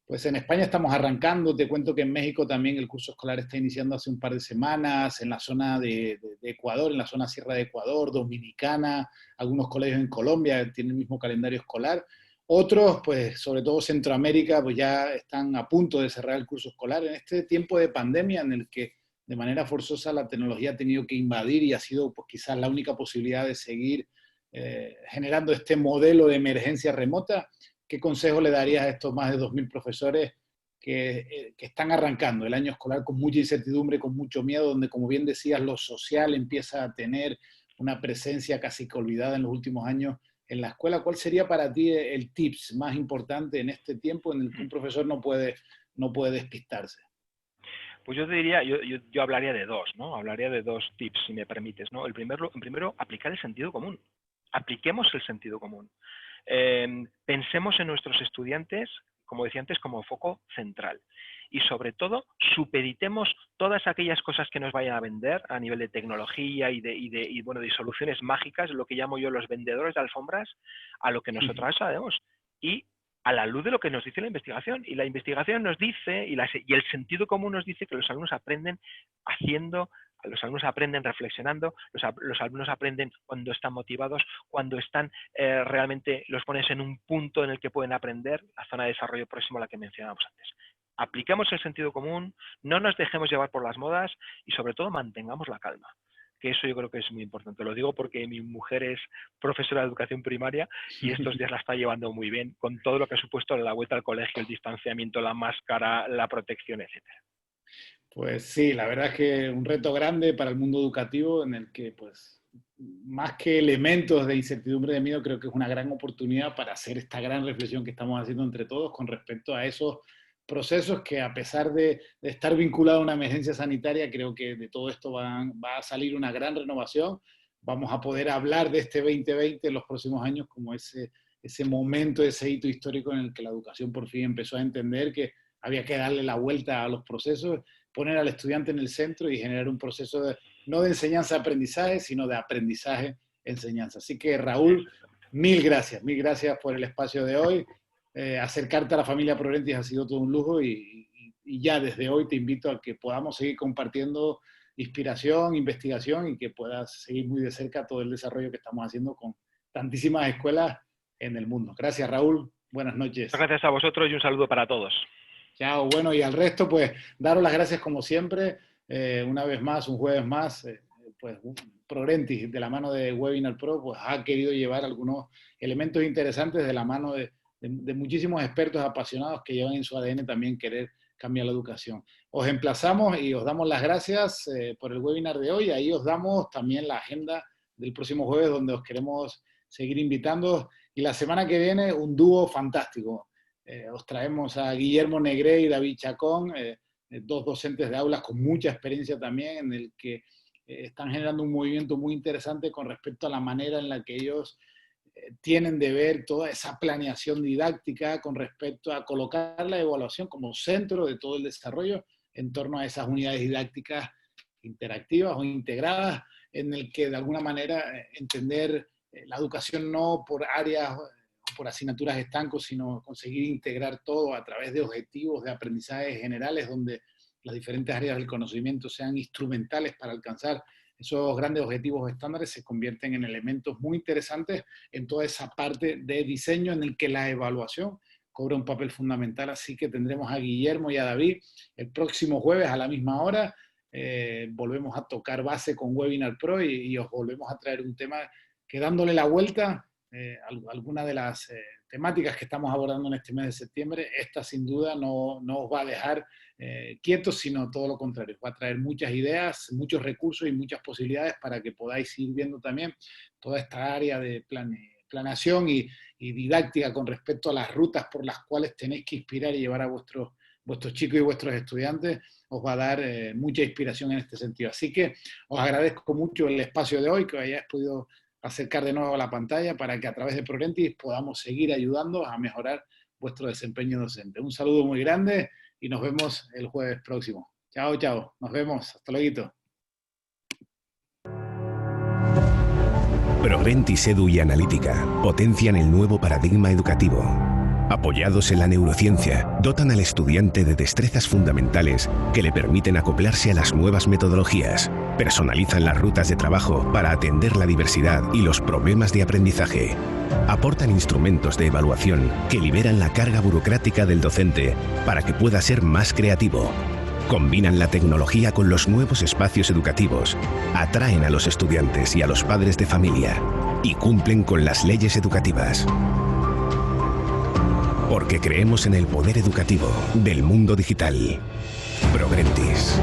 pues en España estamos arrancando. Te cuento que en México también el curso escolar está iniciando hace un par de semanas, en la zona de Ecuador, en la zona Sierra de Ecuador, Dominicana, algunos colegios en Colombia tienen el mismo calendario escolar. Otros, pues sobre todo Centroamérica, pues ya están a punto de cerrar el curso escolar en este tiempo de pandemia en el que de manera forzosa la tecnología ha tenido que invadir y ha sido pues quizás la única posibilidad de seguir generando este modelo de emergencia remota. ¿Qué consejo le darías a estos más de 2.000 profesores que están arrancando el año escolar con mucha incertidumbre, con mucho miedo, donde, como bien decías, lo social empieza a tener una presencia casi que olvidada en los últimos años en la escuela? ¿Cuál sería para ti el tips más importante en este tiempo en el que un profesor no puede despistarse? Pues yo te diría, yo hablaría de dos, ¿no? Hablaría de 2 tips, si me permites, ¿no? El primero, aplicar el sentido común. Apliquemos el sentido común. Pensemos en nuestros estudiantes, como decía antes, como foco central. Y sobre todo, supeditemos todas aquellas cosas que nos vayan a vender a nivel de tecnología y de soluciones mágicas, lo que llamo yo los vendedores de alfombras, a lo que nosotros sabemos. Y a la luz de lo que nos dice la investigación. Y la investigación nos dice, y el sentido común nos dice que los alumnos aprenden haciendo, los alumnos aprenden reflexionando, los alumnos aprenden cuando están motivados, cuando están realmente los pones en un punto en el que pueden aprender, la zona de desarrollo próximo a la que mencionábamos antes. Apliquemos el sentido común, no nos dejemos llevar por las modas y sobre todo mantengamos la calma, que eso yo creo que es muy importante. Lo digo porque mi mujer es profesora de educación primaria y estos días la está llevando muy bien con todo lo que ha supuesto la vuelta al colegio, el distanciamiento, la máscara, la protección, etcétera. Pues sí, la verdad es que un reto grande para el mundo educativo en el que, pues, más que elementos de incertidumbre, de miedo, creo que es una gran oportunidad para hacer esta gran reflexión que estamos haciendo entre todos con respecto a esos procesos que, a pesar de estar vinculado a una emergencia sanitaria, creo que de todo esto va a salir una gran renovación. Vamos a poder hablar de este 2020 en los próximos años como ese momento, ese hito histórico en el que la educación por fin empezó a entender que había que darle la vuelta a los procesos, poner al estudiante en el centro y generar un proceso no de enseñanza-aprendizaje, sino de aprendizaje-enseñanza. Así que, Raúl, mil gracias por el espacio de hoy. Acercarte a la familia Progrentis ha sido todo un lujo y ya desde hoy te invito a que podamos seguir compartiendo inspiración, investigación y que puedas seguir muy de cerca todo el desarrollo que estamos haciendo con tantísimas escuelas en el mundo. Gracias, Raúl. Buenas noches. Gracias a vosotros y un saludo para todos. Chao. Bueno, y al resto, pues, daros las gracias como siempre. Una vez más, un jueves más, pues Progrentis, de la mano de Webinar Pro, pues ha querido llevar algunos elementos interesantes de la mano de muchísimos expertos apasionados que llevan en su ADN también querer cambiar la educación. Os emplazamos y os damos las gracias por el webinar de hoy. Ahí os damos también la agenda del próximo jueves, donde os queremos seguir invitando. Y la semana que viene, un dúo fantástico. Os traemos a Guillermo Negré y David Chacón, 2 docentes de aulas con mucha experiencia también, en el que están generando un movimiento muy interesante con respecto a la manera en la que ellos tienen de ver toda esa planeación didáctica con respecto a colocar la evaluación como centro de todo el desarrollo en torno a esas unidades didácticas interactivas o integradas, en el que de alguna manera entender la educación no por áreas o por asignaturas estancos, sino conseguir integrar todo a través de objetivos de aprendizaje generales donde las diferentes áreas del conocimiento sean instrumentales para alcanzar esos grandes objetivos estándares, se convierten en elementos muy interesantes en toda esa parte de diseño en el que la evaluación cobra un papel fundamental. Así que tendremos a Guillermo y a David el próximo jueves a la misma hora. Volvemos a tocar base con Webinar Pro y os volvemos a traer un tema que, dándole la vuelta alguna de las temáticas que estamos abordando en este mes de septiembre, esta sin duda no os va a dejar quietos, sino todo lo contrario. Va a traer muchas ideas, muchos recursos y muchas posibilidades para que podáis ir viendo también toda esta área de planeación y didáctica con respecto a las rutas por las cuales tenéis que inspirar y llevar a vuestros chicos y vuestros estudiantes. Os va a dar mucha inspiración en este sentido. Así que os agradezco mucho el espacio de hoy, que hayáis podido acercar de nuevo a la pantalla para que a través de Progrentis podamos seguir ayudando a mejorar vuestro desempeño docente. Un saludo muy grande y nos vemos el jueves próximo. Chao, chao. Nos vemos. Hasta luego. Progrentis Edu y Analítica potencian el nuevo paradigma educativo. Apoyados en la neurociencia, dotan al estudiante de destrezas fundamentales que le permiten acoplarse a las nuevas metodologías, personalizan las rutas de trabajo para atender la diversidad y los problemas de aprendizaje, aportan instrumentos de evaluación que liberan la carga burocrática del docente para que pueda ser más creativo, combinan la tecnología con los nuevos espacios educativos, atraen a los estudiantes y a los padres de familia y cumplen con las leyes educativas. Porque creemos en el poder educativo del mundo digital. Progrentis.